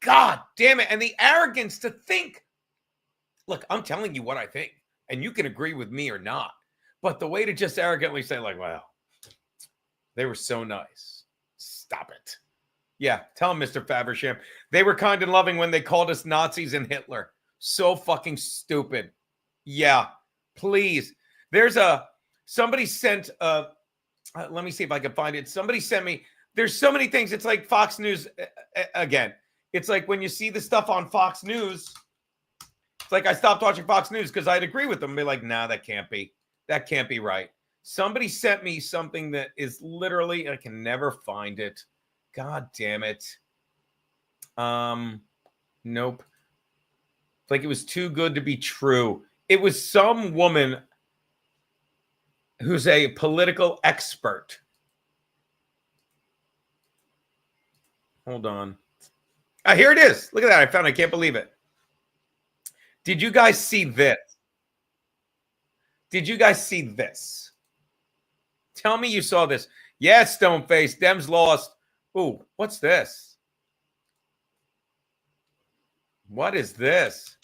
[SPEAKER 5] God damn it. And the arrogance to think, look, I'm telling you what I think, and you can agree with me or not. But the way to just arrogantly say, like, wow, they were so nice. Stop it. Yeah, tell him, Mr. Faversham. They were kind and loving when they called us Nazis and Hitler. So fucking stupid. Yeah, please. Somebody sent, let me see if I can find it. Somebody sent me, there's so many things. It's like Fox News, again. It's like when you see the stuff on Fox News, it's like I stopped watching Fox News because I'd agree with them and be like, nah, that can't be. That can't be right. Somebody sent me something that is literally, I can never find it. God damn it. Nope. It's like it was too good to be true. It was some woman who's a political expert. Hold on. Here it is. Look at that. I found it. I can't believe it. Did you guys see this? Did you guys see this? Tell me you saw this. Yes, Stoneface. Dems lost. Ooh, what's this? What is this?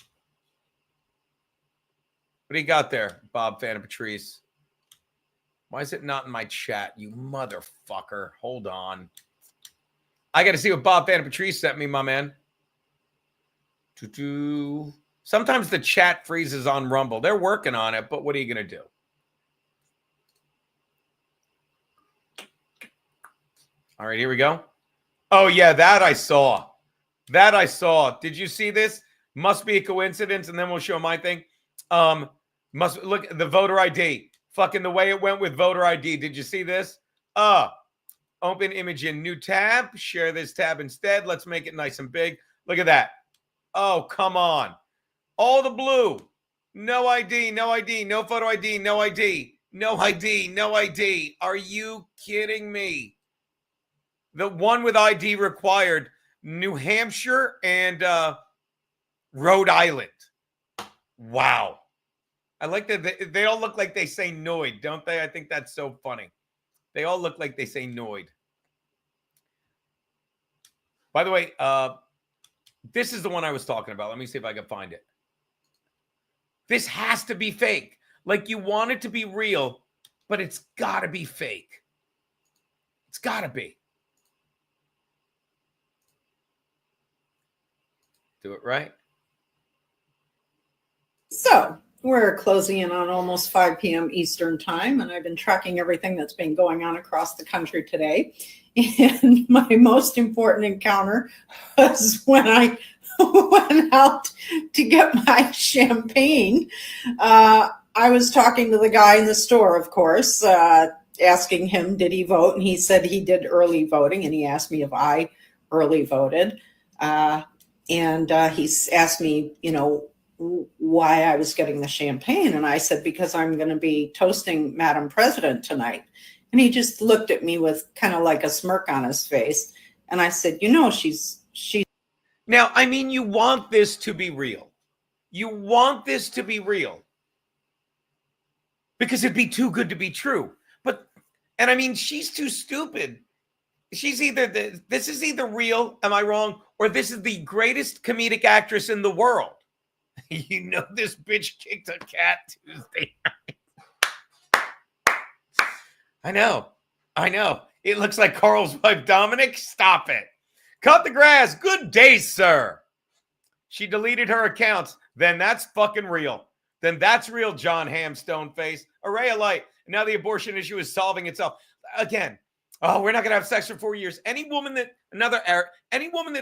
[SPEAKER 5] What do you got there, Bob Fan of Patrice? Why is it not in my chat, you motherfucker? Hold on. I got to see what Bob Fan of Patrice sent me, my man. Sometimes the chat freezes on Rumble. They're working on it, but what are you going to do? All right, here we go. Oh, yeah, that I saw. That I saw. Did you see this? Must be a coincidence, and then we'll show my thing. Must look at the voter ID. Fucking the way it went with voter ID. Did you see this? Open image in new tab. Share this tab instead. Let's make it nice and big. Look at that. Oh, come on. All the blue. No ID, no ID, no photo ID, no ID, no ID, no ID. Are you kidding me? The one with ID required, New Hampshire and Rhode Island. Wow. I like that they all look like they say Noid, don't they? I think that's so funny. They all look like they say Noid. By the way, this is the one I was talking about. Let me see if I can find it. This has to be fake. Like you want it to be real, but it's got to be fake. It's got to be. Do it right.
[SPEAKER 8] So we're closing in on almost 5 p.m. Eastern time, and I've been tracking everything that's been going on across the country today. And my most important encounter was when I went out to get my champagne. I was talking to the guy in the store, of course, asking him, did he vote? And he said he did early voting, and he asked me if I early voted. And he asked me, why I was getting the champagne. And I said, because I'm going to be toasting Madam President tonight. And he just looked at me with kind of like a smirk on his face. And I said, she's.
[SPEAKER 5] Now, I mean, you want this to be real. You want this to be real. Because it'd be too good to be true. And I mean, she's too stupid She's either this is either real, am I wrong, or this is the greatest comedic actress in the world. You know, this bitch kicked a cat Tuesday night. I know. It looks like Carl's wife, Dominic. Stop it. Cut the grass. Good day, sir. She deleted her accounts. Then that's fucking real. Then that's real, John Hamstoneface. Array of light. Now the abortion issue is solving itself. Again, oh, we're not going to have sex for 4 years. Any woman that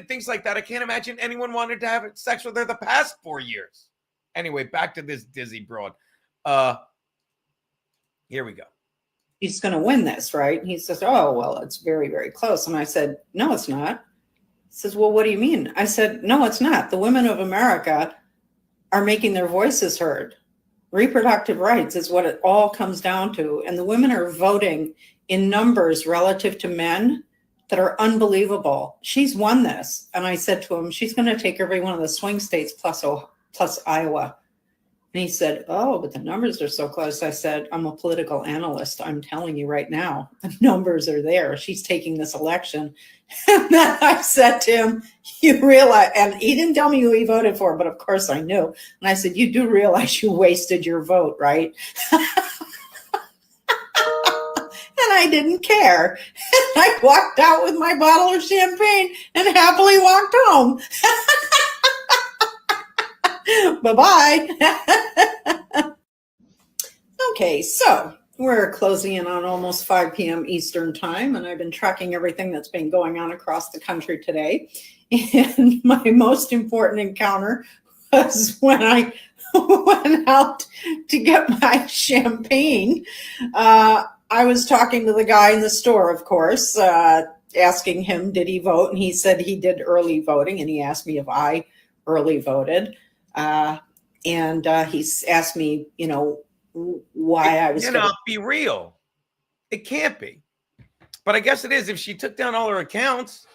[SPEAKER 5] thinks like that, I can't imagine anyone wanted to have sex with her the past 4 years. Anyway, back to this dizzy broad. Here we go.
[SPEAKER 8] He's going to win this, right? He says, oh, well, it's very, very close. And I said, no, it's not. He says, well, what do you mean? I said, no, it's not. The women of America are making their voices heard. Reproductive rights is what it all comes down to. And the women are voting in numbers relative to men that are unbelievable. She's won this. And I said to him, she's going to take every one of the swing states plus Iowa. And he said, oh, but the numbers are so close. I said, I'm a political analyst. I'm telling you right now, the numbers are there. She's taking this election. And then I said to him, you realize, and he didn't tell me who he voted for, but of course I knew. And I said, you do realize you wasted your vote, right? And I didn't care. And I walked out with my bottle of champagne and happily walked home. Bye-bye. Okay, so we're closing in on almost 5 p.m. Eastern time, and I've been tracking everything that's been going on across the country today. And my most important encounter was when I went out to get my champagne. I was talking to the guy in the store, of course, asking him, did he vote? And he said he did early voting, and he asked me if I early voted. And he asked me, you know, why I was.
[SPEAKER 5] It cannot be real. It can't be. But I guess it is if she took down all her accounts.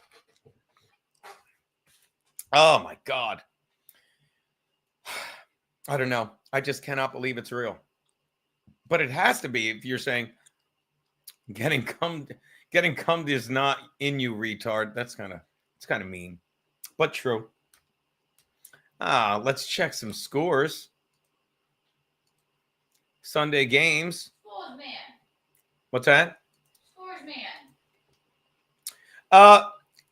[SPEAKER 5] Oh, my God. I don't know. I just cannot believe it's real. But it has to be if you're saying getting cummed is not in you, retard. It's kind of mean, but true. Let's check some scores. Sunday games.
[SPEAKER 6] Scores, man.
[SPEAKER 5] What's that?
[SPEAKER 6] Scores, man.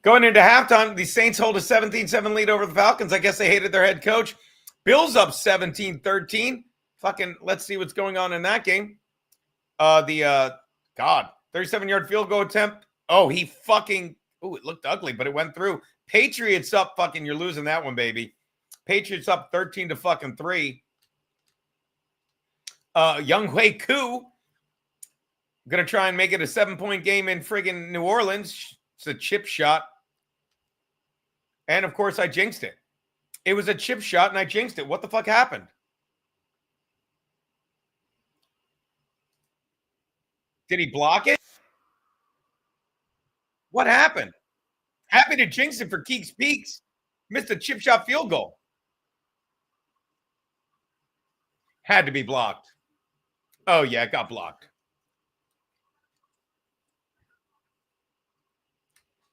[SPEAKER 5] Going into halftime, the Saints hold a 17-7 lead over the Falcons. I guess they hated their head coach. Bills up 17-13. Fucking, let's see what's going on in that game. 37-yard field goal attempt. Oh, it looked ugly, but it went through. Patriots up, fucking, you're losing that one, baby. Patriots up 13-3. Young Hui Koo gonna try and make it a 7-point game in friggin' New Orleans. It's a chip shot. And of course, I jinxed it. It was a chip shot and I jinxed it. What the fuck happened? Did he block it? What happened? Happy to jinx it for Keeks Peaks. Missed a chip shot field goal. Had to be blocked. Oh, yeah, it got blocked.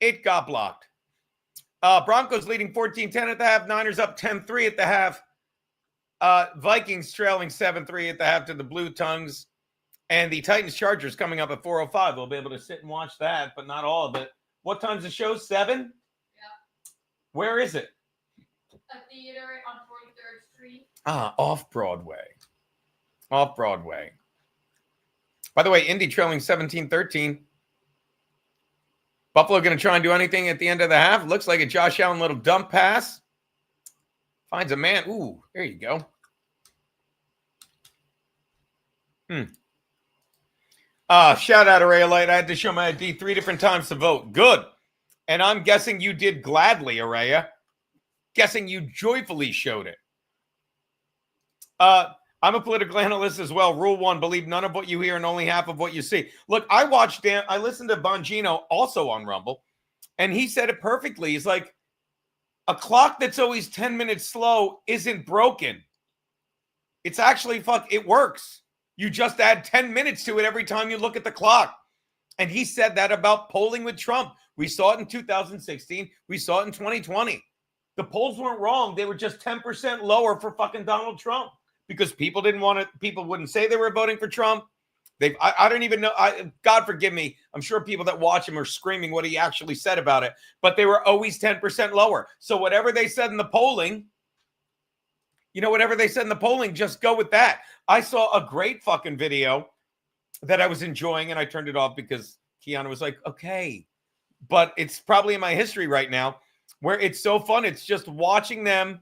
[SPEAKER 5] It got blocked. Broncos leading 14-10 at the half. Niners up 10-3 at the half. Vikings trailing 7-3 at the half to the Blue Tongues. And the Titans-Chargers coming up at 4:05. We'll be able to sit and watch that, but not all of it. What time's the show? 7?
[SPEAKER 6] Yeah.
[SPEAKER 5] Where is it?
[SPEAKER 6] A theater on 43rd Street.
[SPEAKER 5] Off Broadway. Off Broadway. By the way, Indy trailing 17-13. Buffalo going to try and do anything at the end of the half. Looks like a Josh Allen little dump pass. Finds a man. Ooh, there you go. Shout out, Array of Light. I had to show my ID 3 different times to vote. Good. And I'm guessing you did gladly, Araya. Guessing you joyfully showed it. I'm a political analyst as well. Rule 1, believe none of what you hear and only half of what you see. Look, I listened to Bongino also on Rumble, and he said it perfectly. He's like, a clock that's always 10 minutes slow isn't broken. It's actually, it works. You just add 10 minutes to it every time you look at the clock. And he said that about polling with Trump. We saw it in 2016. We saw it in 2020. The polls weren't wrong. They were just 10% lower for fucking Donald Trump because people didn't want to, people wouldn't say they were voting for Trump. I don't even know. God forgive me. I'm sure people that watch him are screaming what he actually said about it, but they were always 10% lower. So whatever they said in the polling, whatever they said in the polling, just go with that. I saw a great fucking video that I was enjoying and I turned it off because Kiana was like, okay, but it's probably in my history right now where it's so fun. It's just watching them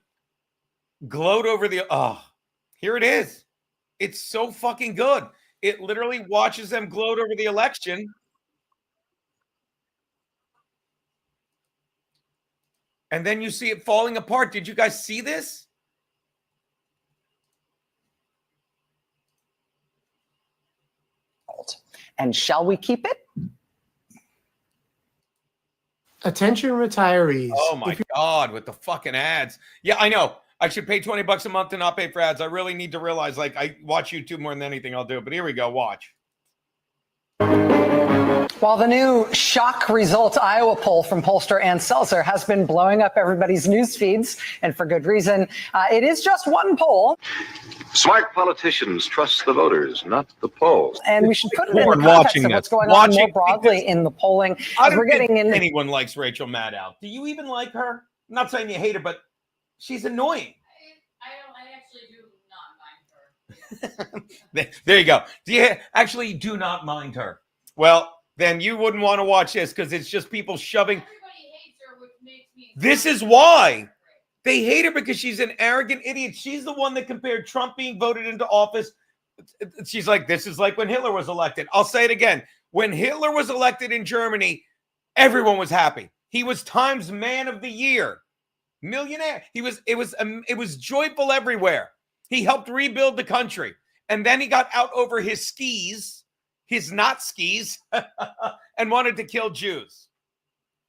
[SPEAKER 5] gloat over here it is. It's so fucking good. It literally watches them gloat over the election. And then you see it falling apart. Did you guys see this?
[SPEAKER 9] And shall we keep it?
[SPEAKER 10] Attention retirees.
[SPEAKER 5] Oh my God, with the fucking ads. Yeah, I know. I should pay $20 a month to not pay for ads. I really need to realize, like, I watch YouTube more than anything I'll do. But here we go. Watch.
[SPEAKER 9] While the new shock results Iowa poll from pollster Ann Selzer has been blowing up everybody's news feeds, and for good reason, it is just one poll.
[SPEAKER 11] Smart politicians trust the voters, not the polls.
[SPEAKER 9] And we should put it in the context of what's going on more broadly in the polling.
[SPEAKER 5] I don't think anyone likes Rachel Maddow. Do you even like her? I'm not saying you hate her, but she's annoying.
[SPEAKER 6] I actually do not mind her.
[SPEAKER 5] There you go. Do not mind her? Well, then you wouldn't want to watch this because it's just people shoving.
[SPEAKER 6] Everybody hates her, which makes me.
[SPEAKER 5] This is why. They hate her because she's an arrogant idiot. She's the one that compared Trump being voted into office. She's like, this is like when Hitler was elected. I'll say it again. When Hitler was elected in Germany, everyone was happy. He was Times Man of the Year. Millionaire. It was joyful everywhere. He helped rebuild the country. And then he got out over his skis, his not skis, and wanted to kill Jews.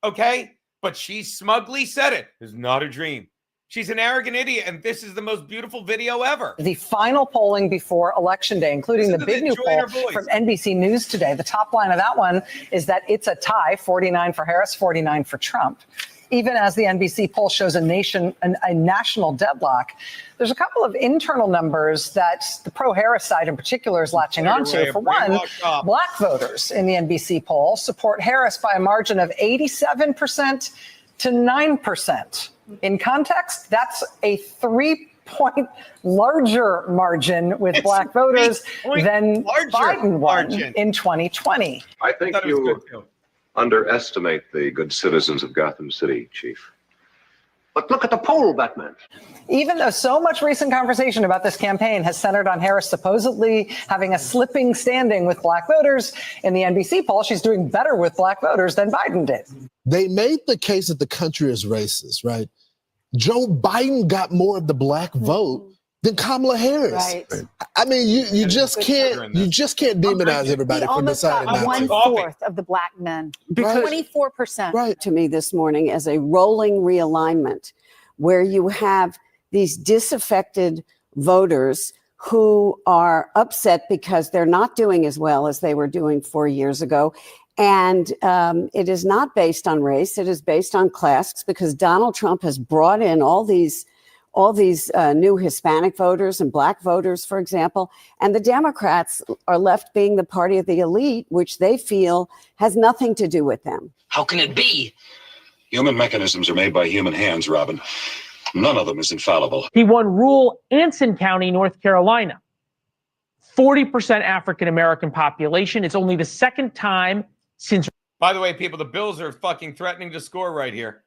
[SPEAKER 5] Okay? But she smugly said it. It's not a dream. She's an arrogant idiot, and this is the most beautiful video ever.
[SPEAKER 9] The final polling before Election Day, including the big new poll from NBC News today. The top line of that one is that it's a tie, 49 for Harris, 49 for Trump. Even as the NBC poll shows a national deadlock, there's a couple of internal numbers that the pro-Harris side in particular is latching onto. For one, black voters in the NBC poll support Harris by a margin of 87% to 9%. In context, that's a 3-point larger margin with black voters than Biden won in 2020.
[SPEAKER 11] I think you underestimate the good citizens of Gotham City, Chief. But look at the poll, Batman.
[SPEAKER 9] Even though so much recent conversation about this campaign has centered on Harris supposedly having a slipping standing with black voters, in the NBC poll, she's doing better with black voters than Biden did.
[SPEAKER 12] They made the case that the country is racist, right? Joe Biden got more of the black vote than Kamala Harris.
[SPEAKER 13] Right.
[SPEAKER 12] I mean, you just can't demonize everybody for deciding not to.
[SPEAKER 13] 1/4 of the black men, 24%
[SPEAKER 14] to me this morning as a rolling realignment, where you have these disaffected voters who are upset because they're not doing as well as they were doing 4 years ago. And it is not based on race. It is based on class, because Donald Trump has brought in all these new Hispanic voters and black voters, for example. And the Democrats are left being the party of the elite, which they feel has nothing to do with them.
[SPEAKER 15] How can it be?
[SPEAKER 11] Human mechanisms are made by human hands, Robin. None of them is infallible.
[SPEAKER 16] He won rural Anson County, North Carolina. 40% African-American population. It's only the second time since.
[SPEAKER 5] By the way, people, the Bills are fucking threatening to score right here.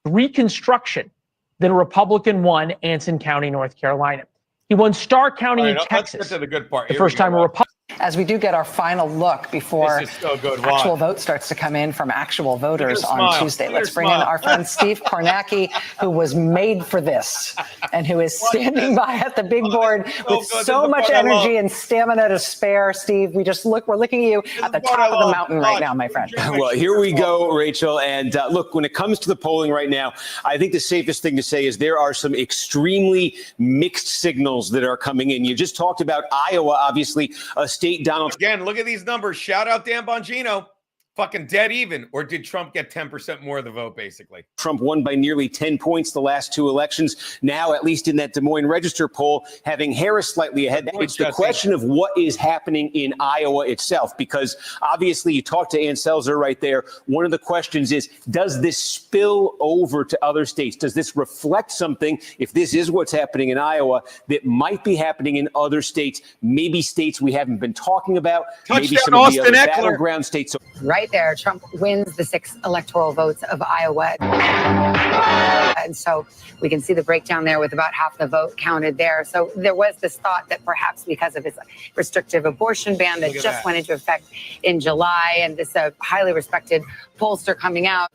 [SPEAKER 16] Reconstruction that a Republican won Anson County, North Carolina. He won Starr County in Texas.
[SPEAKER 5] Let's get to the good part.
[SPEAKER 16] The first time a Republican.
[SPEAKER 9] As we do get our final look before actual vote starts to come in from actual voters on Tuesday. Let's bring in our friend Steve Kornacki, who was made for this and who is standing by at the big board with so much energy and stamina to spare. Steve, we're looking at you at the top of the mountain right now, my friend.
[SPEAKER 17] Well, here we go, Rachel. And look, when it comes to the polling right now, I think the safest thing to say is there are some extremely mixed signals that are coming in. You just talked about Iowa, obviously, a state state Donald
[SPEAKER 5] Again, look at these numbers. Shout out Dan Bongino. Fucking dead even. Or did Trump get 10% more of the vote, basically?
[SPEAKER 17] Trump won by nearly 10 points the last two elections. Now, at least in that Des Moines Register poll, having Harris slightly ahead. It's the question of what is happening in Iowa itself, because obviously you talked to Ann Selzer right there. One of the questions is, does this spill over to other states? Does this reflect something, if this is what's happening in Iowa, that might be happening in other states, maybe states we haven't been talking about, maybe some of the other battleground states?
[SPEAKER 15] Right there, Trump wins the 6 electoral votes of Iowa. And so we can see the breakdown there with about half the vote counted there. So there was this thought that perhaps because of his restrictive abortion ban that just went into effect in July, and this highly respected pollster coming out,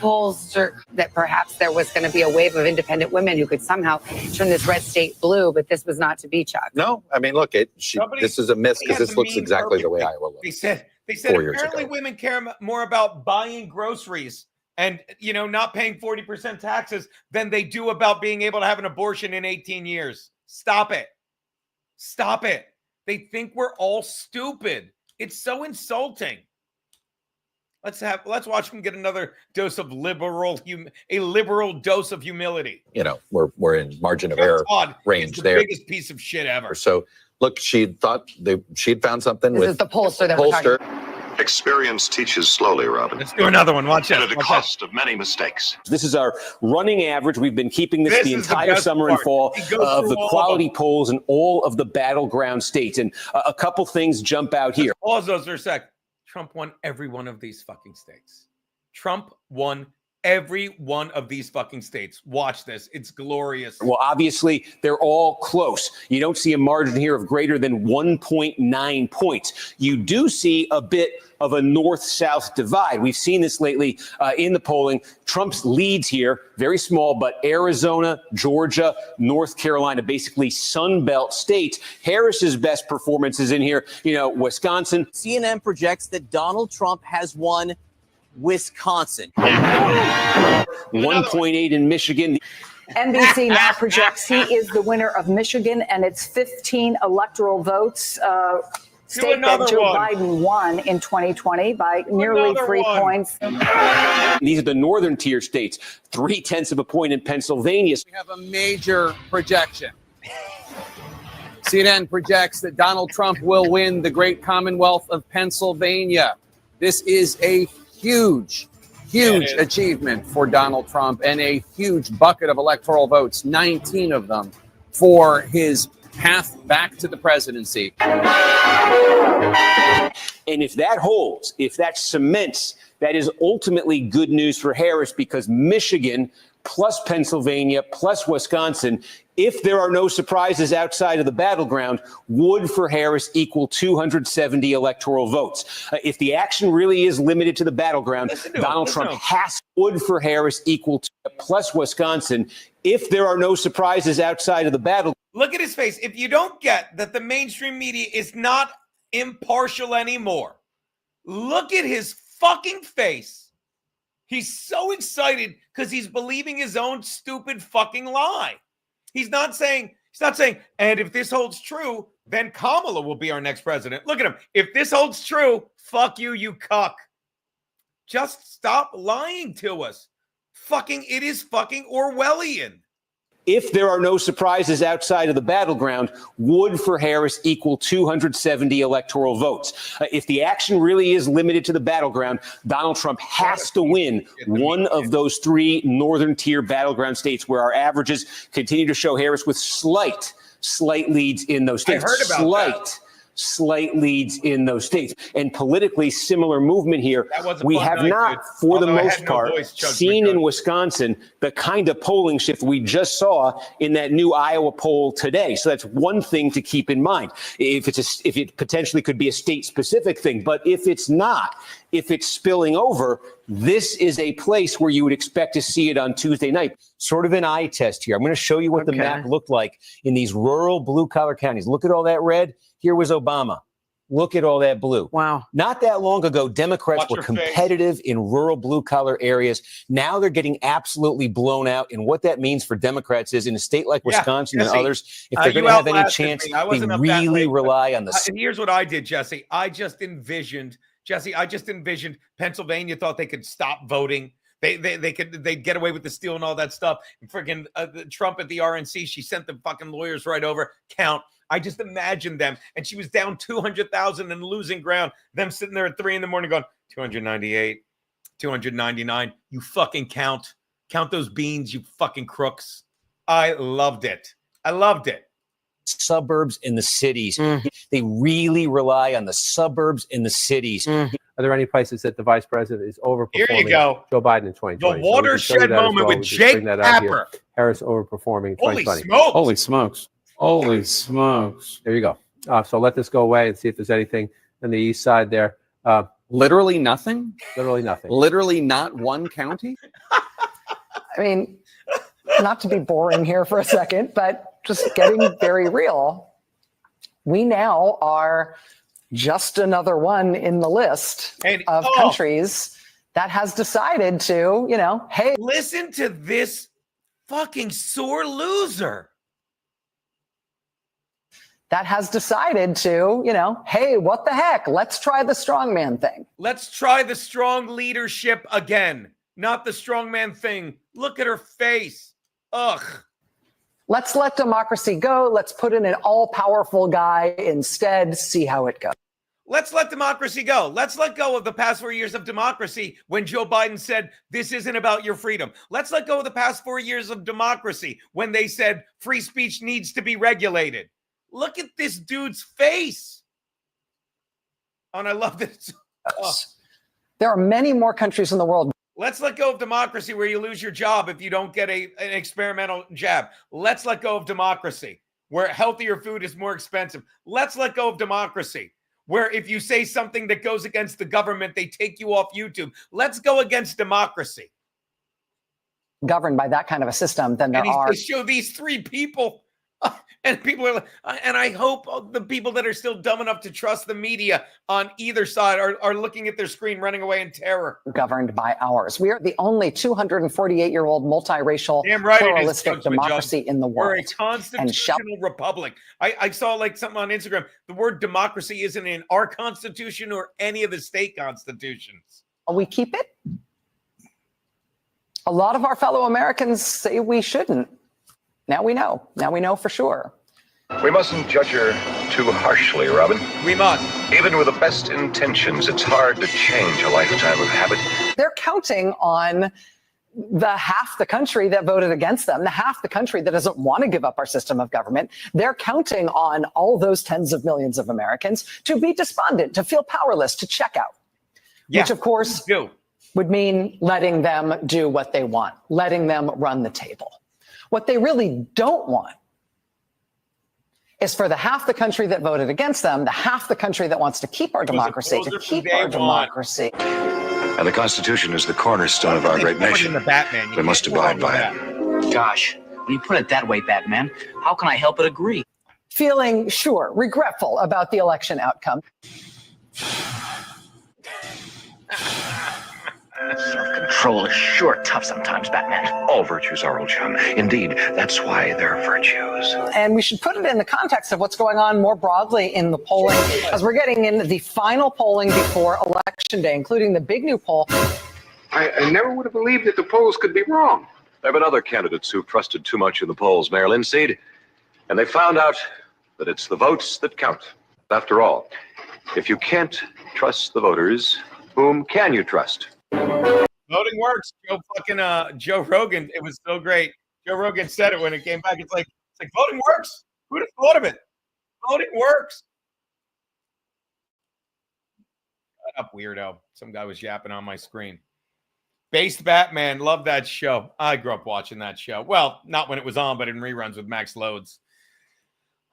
[SPEAKER 15] that perhaps there was going to be a wave of independent women who could somehow turn this red state blue, but this was not to be, Chuck.
[SPEAKER 18] No, I mean, look, this is a miss because this looks exactly the way Iowa looks.
[SPEAKER 5] They said apparently women care more about buying groceries and, not paying 40% taxes than they do about being able to have an abortion in 18 years. Stop it. Stop it. They think we're all stupid. It's so insulting. Let's watch him get another dose of liberal dose of humility.
[SPEAKER 18] We're in margin of error range there.
[SPEAKER 5] Biggest piece of shit ever.
[SPEAKER 18] So look, she'd found something
[SPEAKER 15] This
[SPEAKER 18] with
[SPEAKER 15] is the pollster that we're talking about.
[SPEAKER 11] Experience teaches slowly, Robin.
[SPEAKER 5] Let's do another one. Watch out.
[SPEAKER 11] And at the cost of many mistakes.
[SPEAKER 17] This is our running average. We've been keeping this the entire summer and fall of the quality polls in all of the battleground states. And a couple things jump out here.
[SPEAKER 5] Pause those for a sec. Trump won every one of these fucking states. Trump won every one of these fucking states. Watch this. It's glorious.
[SPEAKER 17] Well, obviously, they're all close. You don't see a margin here of greater than 1.9 points. You do see a bit of a north-south divide. We've seen this lately in the polling. Trump's leads here, very small, but Arizona, Georgia, North Carolina, basically Sun Belt states. Harris's best performances in here, Wisconsin.
[SPEAKER 19] CNN projects that Donald Trump has won Wisconsin.
[SPEAKER 17] 1.8 in Michigan.
[SPEAKER 9] NBC now projects he is the winner of Michigan and its 15 electoral votes. State that Joe Biden won in 2020 by nearly 3 points.
[SPEAKER 17] These are the northern tier states, 0.3 of a point in Pennsylvania.
[SPEAKER 19] We have a major projection. CNN projects that Donald Trump will win the great Commonwealth of Pennsylvania. This is a huge achievement for Donald Trump and a huge bucket of electoral votes, 19 of them, for his path back to the presidency.
[SPEAKER 17] And if that holds, if that cements, that is ultimately good news for Harris, because Michigan plus Pennsylvania plus Wisconsin, if there are no surprises outside of the battleground, would for Harris equal 270 electoral votes. If the action really is limited to the battleground, Donald Trump would for Harris equal to plus Wisconsin. If there are no surprises outside of the battle.
[SPEAKER 5] Look at his face. If you don't get that the mainstream media is not impartial anymore, look at his fucking face. He's so excited because he's believing his own stupid fucking lie. He's not saying, and if this holds true, then Kamala will be our next president. Look at him. If this holds true, fuck you, you cuck. Just stop lying to us. It is fucking Orwellian.
[SPEAKER 17] If there are no surprises outside of the battleground, would for Harris equal 270 electoral votes. If the action really is limited to the battleground, Donald Trump has to win one of those 3 northern tier battleground states where our averages continue to show Harris with slight leads in those states.
[SPEAKER 5] I heard about that.
[SPEAKER 17] Slight leads in those states. And politically similar movement here. We have not, for the most part, seen in Wisconsin the kind of polling shift we just saw in that new Iowa poll today. So that's one thing to keep in mind. If it potentially could be a state-specific thing, but if it's not, if it's spilling over, this is a place where you would expect to see it on Tuesday night. Sort of an eye test here. I'm going to show you what the map looked like in these rural blue-collar counties. Look at all that red. Here was Obama. Look at all that blue.
[SPEAKER 9] Wow.
[SPEAKER 17] Not that long ago, Democrats
[SPEAKER 5] Watch
[SPEAKER 17] were
[SPEAKER 5] your face.
[SPEAKER 17] competitive in rural blue-collar areas. Now they're getting absolutely blown out. And what that means for Democrats is in a state like Wisconsin and
[SPEAKER 5] Jesse,
[SPEAKER 17] others, if they're
[SPEAKER 5] you
[SPEAKER 17] going to have any
[SPEAKER 5] outlasted
[SPEAKER 17] chance,
[SPEAKER 5] me. I
[SPEAKER 17] they
[SPEAKER 5] wasn't up that
[SPEAKER 17] really
[SPEAKER 5] late, but-
[SPEAKER 17] rely on the...
[SPEAKER 5] And here's what I did, Jesse. I just envisioned Pennsylvania thought they could stop voting. They'd get away with the steal and all that stuff. And freaking Trump at the RNC, she sent the fucking lawyers right over. Count. I just imagined them, and she was down 200,000 and losing ground. Them sitting there at 3 a.m. going 298, 299. You fucking count those beans, you fucking crooks. I loved it.
[SPEAKER 17] Suburbs in the cities. They really rely on the suburbs in the cities.
[SPEAKER 20] Are there any places that the vice president is overperforming
[SPEAKER 5] Here you go.
[SPEAKER 20] Joe Biden in 2020?
[SPEAKER 5] The watershed moment with Jake Tapper.
[SPEAKER 20] Harris overperforming in
[SPEAKER 5] Holy
[SPEAKER 20] 2020.
[SPEAKER 5] smokes.
[SPEAKER 20] Holy smokes. Holy smokes. There you go. So let this go away and see if there's anything on the east side there.
[SPEAKER 19] Literally nothing?
[SPEAKER 20] Literally nothing.
[SPEAKER 19] Literally not one county?
[SPEAKER 9] I mean, not to be boring here for a second, but just getting very real. We now are just another one in the list of countries that has decided to, hey.
[SPEAKER 5] Listen to this fucking sore loser.
[SPEAKER 9] That has decided to, hey, what the heck? Let's try the strongman thing.
[SPEAKER 5] Let's try the strong leadership again, not the strongman thing. Look at her face. Ugh.
[SPEAKER 9] Let's let democracy go. Let's put in an all-powerful guy instead, see how it goes.
[SPEAKER 5] Let's let democracy go. Let's let go of the past 4 years of democracy when Joe Biden said, this isn't about your freedom. Let's let go of the past 4 years of democracy when they said free speech needs to be regulated. Look at this dude's face. Oh, and I love this. Oh.
[SPEAKER 9] There are many more countries in the world.
[SPEAKER 5] Let's let go of democracy where you lose your job if you don't get an experimental jab. Let's let go of democracy where healthier food is more expensive. Let's let go of democracy where if you say something that goes against the government, they take you off YouTube. Let's go against democracy.
[SPEAKER 9] Governed by that kind of a system, then there are.
[SPEAKER 5] They show these three people. And people are, and I hope the people that are still dumb enough to trust the media on either side are looking at their screen, running away in terror.
[SPEAKER 9] Governed by ours. We are the only 248-year-old multiracial, pluralistic democracy in the world.
[SPEAKER 5] We're a constitutional republic. I saw like something on Instagram. The word democracy isn't in our constitution or any of the state constitutions.
[SPEAKER 9] We keep it. A lot of our fellow Americans say we shouldn't. Now we know. Now we know for sure.
[SPEAKER 11] We mustn't judge her too harshly, Robin.
[SPEAKER 5] We must.
[SPEAKER 11] Even with the best intentions, it's hard to change a lifetime of habit.
[SPEAKER 9] They're counting on the half the country that voted against them, the half the country that doesn't want to give up our system of government. They're counting on all those tens of millions of Americans to be despondent, to feel powerless, to check out.
[SPEAKER 5] Yeah,
[SPEAKER 9] which, of course, would mean letting them do what they want, letting them run the table. What they really don't want is for the half the country that voted against them, the half the country that wants to keep our democracy, to keep our democracy.
[SPEAKER 11] And the Constitution is the cornerstone of our great nation. We must abide by it.
[SPEAKER 21] Gosh, when you put it that way, Batman, how can I help but agree?
[SPEAKER 9] Feeling, sure, regretful about the election outcome.
[SPEAKER 21] Self-control is sure tough sometimes, Batman.
[SPEAKER 11] All virtues are, old chum. Indeed, that's why they're virtues.
[SPEAKER 9] And we should put it in the context of what's going on more broadly in the polling, as we're getting in the final polling before Election Day, including the big new poll.
[SPEAKER 11] I never would have believed that the polls could be wrong. There have been other candidates who trusted too much in the polls, Mayor Linseed, and they found out that it's the votes that count. After all, if you can't trust the voters, whom can you trust?
[SPEAKER 5] Voting works. Joe Rogan. It was so great. Joe Rogan said it when it came back. It's like voting works. Who'd have thought of it? Voting works. Shut up, weirdo. Some guy was yapping on my screen. Based Batman. Love that show. I grew up watching that show. Well, not when it was on, but in reruns with Max Loads.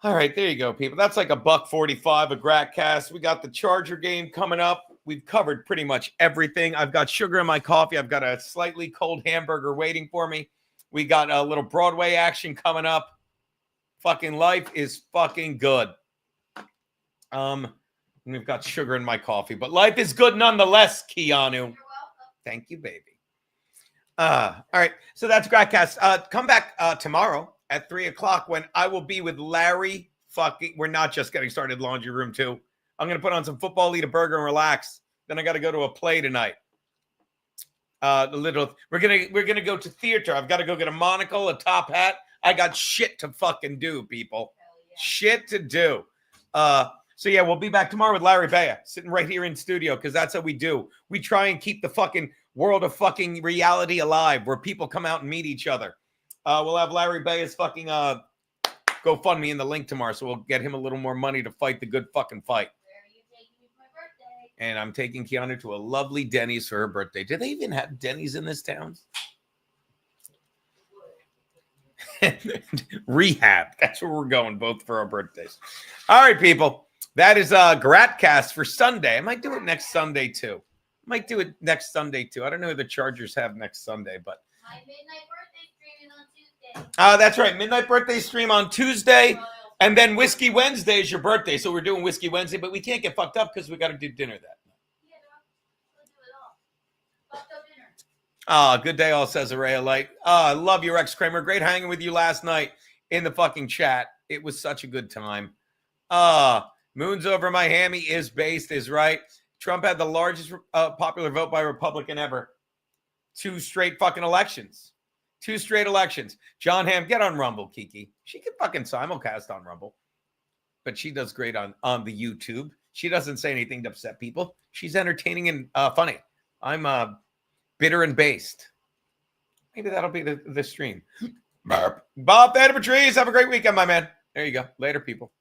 [SPEAKER 5] All right, there you go, people. That's like $1.45 a Gratcast. We got the Charger game coming up. We've covered pretty much everything. I've got sugar in my coffee. I've got a slightly cold hamburger waiting for me. We got a little Broadway action coming up. Fucking life is fucking good. And we've got sugar in my coffee, but life is good nonetheless, Keanu. Thank you, baby. All right. So that's Gradcast. Come back tomorrow at 3:00 when I will be with Larry. We're not just getting started. Laundry Room 2. I'm gonna put on some football, eat a burger, and relax. Then I got to go to a play tonight. We're gonna go to theater. I've got to go get a monocle, a top hat. I got shit to fucking do, people. Yeah. Shit to do. So yeah, we'll be back tomorrow with Larry Baya sitting right here in studio because that's how we do. We try and keep the fucking world of fucking reality alive where people come out and meet each other. We'll have Larry Baya's fucking GoFundMe in the link tomorrow, so we'll get him a little more money to fight the good fucking fight. And I'm taking Keanu to a lovely Denny's for her birthday. Do they even have Denny's in this town? Rehab. That's where we're going, both for our birthdays. All right, people. That is Gratcast for Sunday. I might do it next Sunday, too. I don't know who the Chargers have next Sunday, but...
[SPEAKER 6] My midnight birthday streaming on Tuesday.
[SPEAKER 5] That's right. Midnight birthday stream on Tuesday. And then Whiskey Wednesday is your birthday. So we're doing Whiskey Wednesday, but we can't get fucked up because we got to do dinner that night.
[SPEAKER 6] Yeah, we'll do it all. Fucked up dinner.
[SPEAKER 5] Good day, all, says Araya Light. I love you, Rex Kramer. Great hanging with you last night in the fucking chat. It was such a good time. Moons over Miami is based, is right. Trump had the largest popular vote by a Republican ever. 2 straight fucking elections. 2 straight elections. John Hamm, get on Rumble, Kiki. She can fucking simulcast on Rumble. But she does great on the YouTube. She doesn't say anything to upset people. She's entertaining and funny. I'm bitter and based. Maybe that'll be the stream. Bob Patrice, have a great weekend, my man. There you go. Later, people.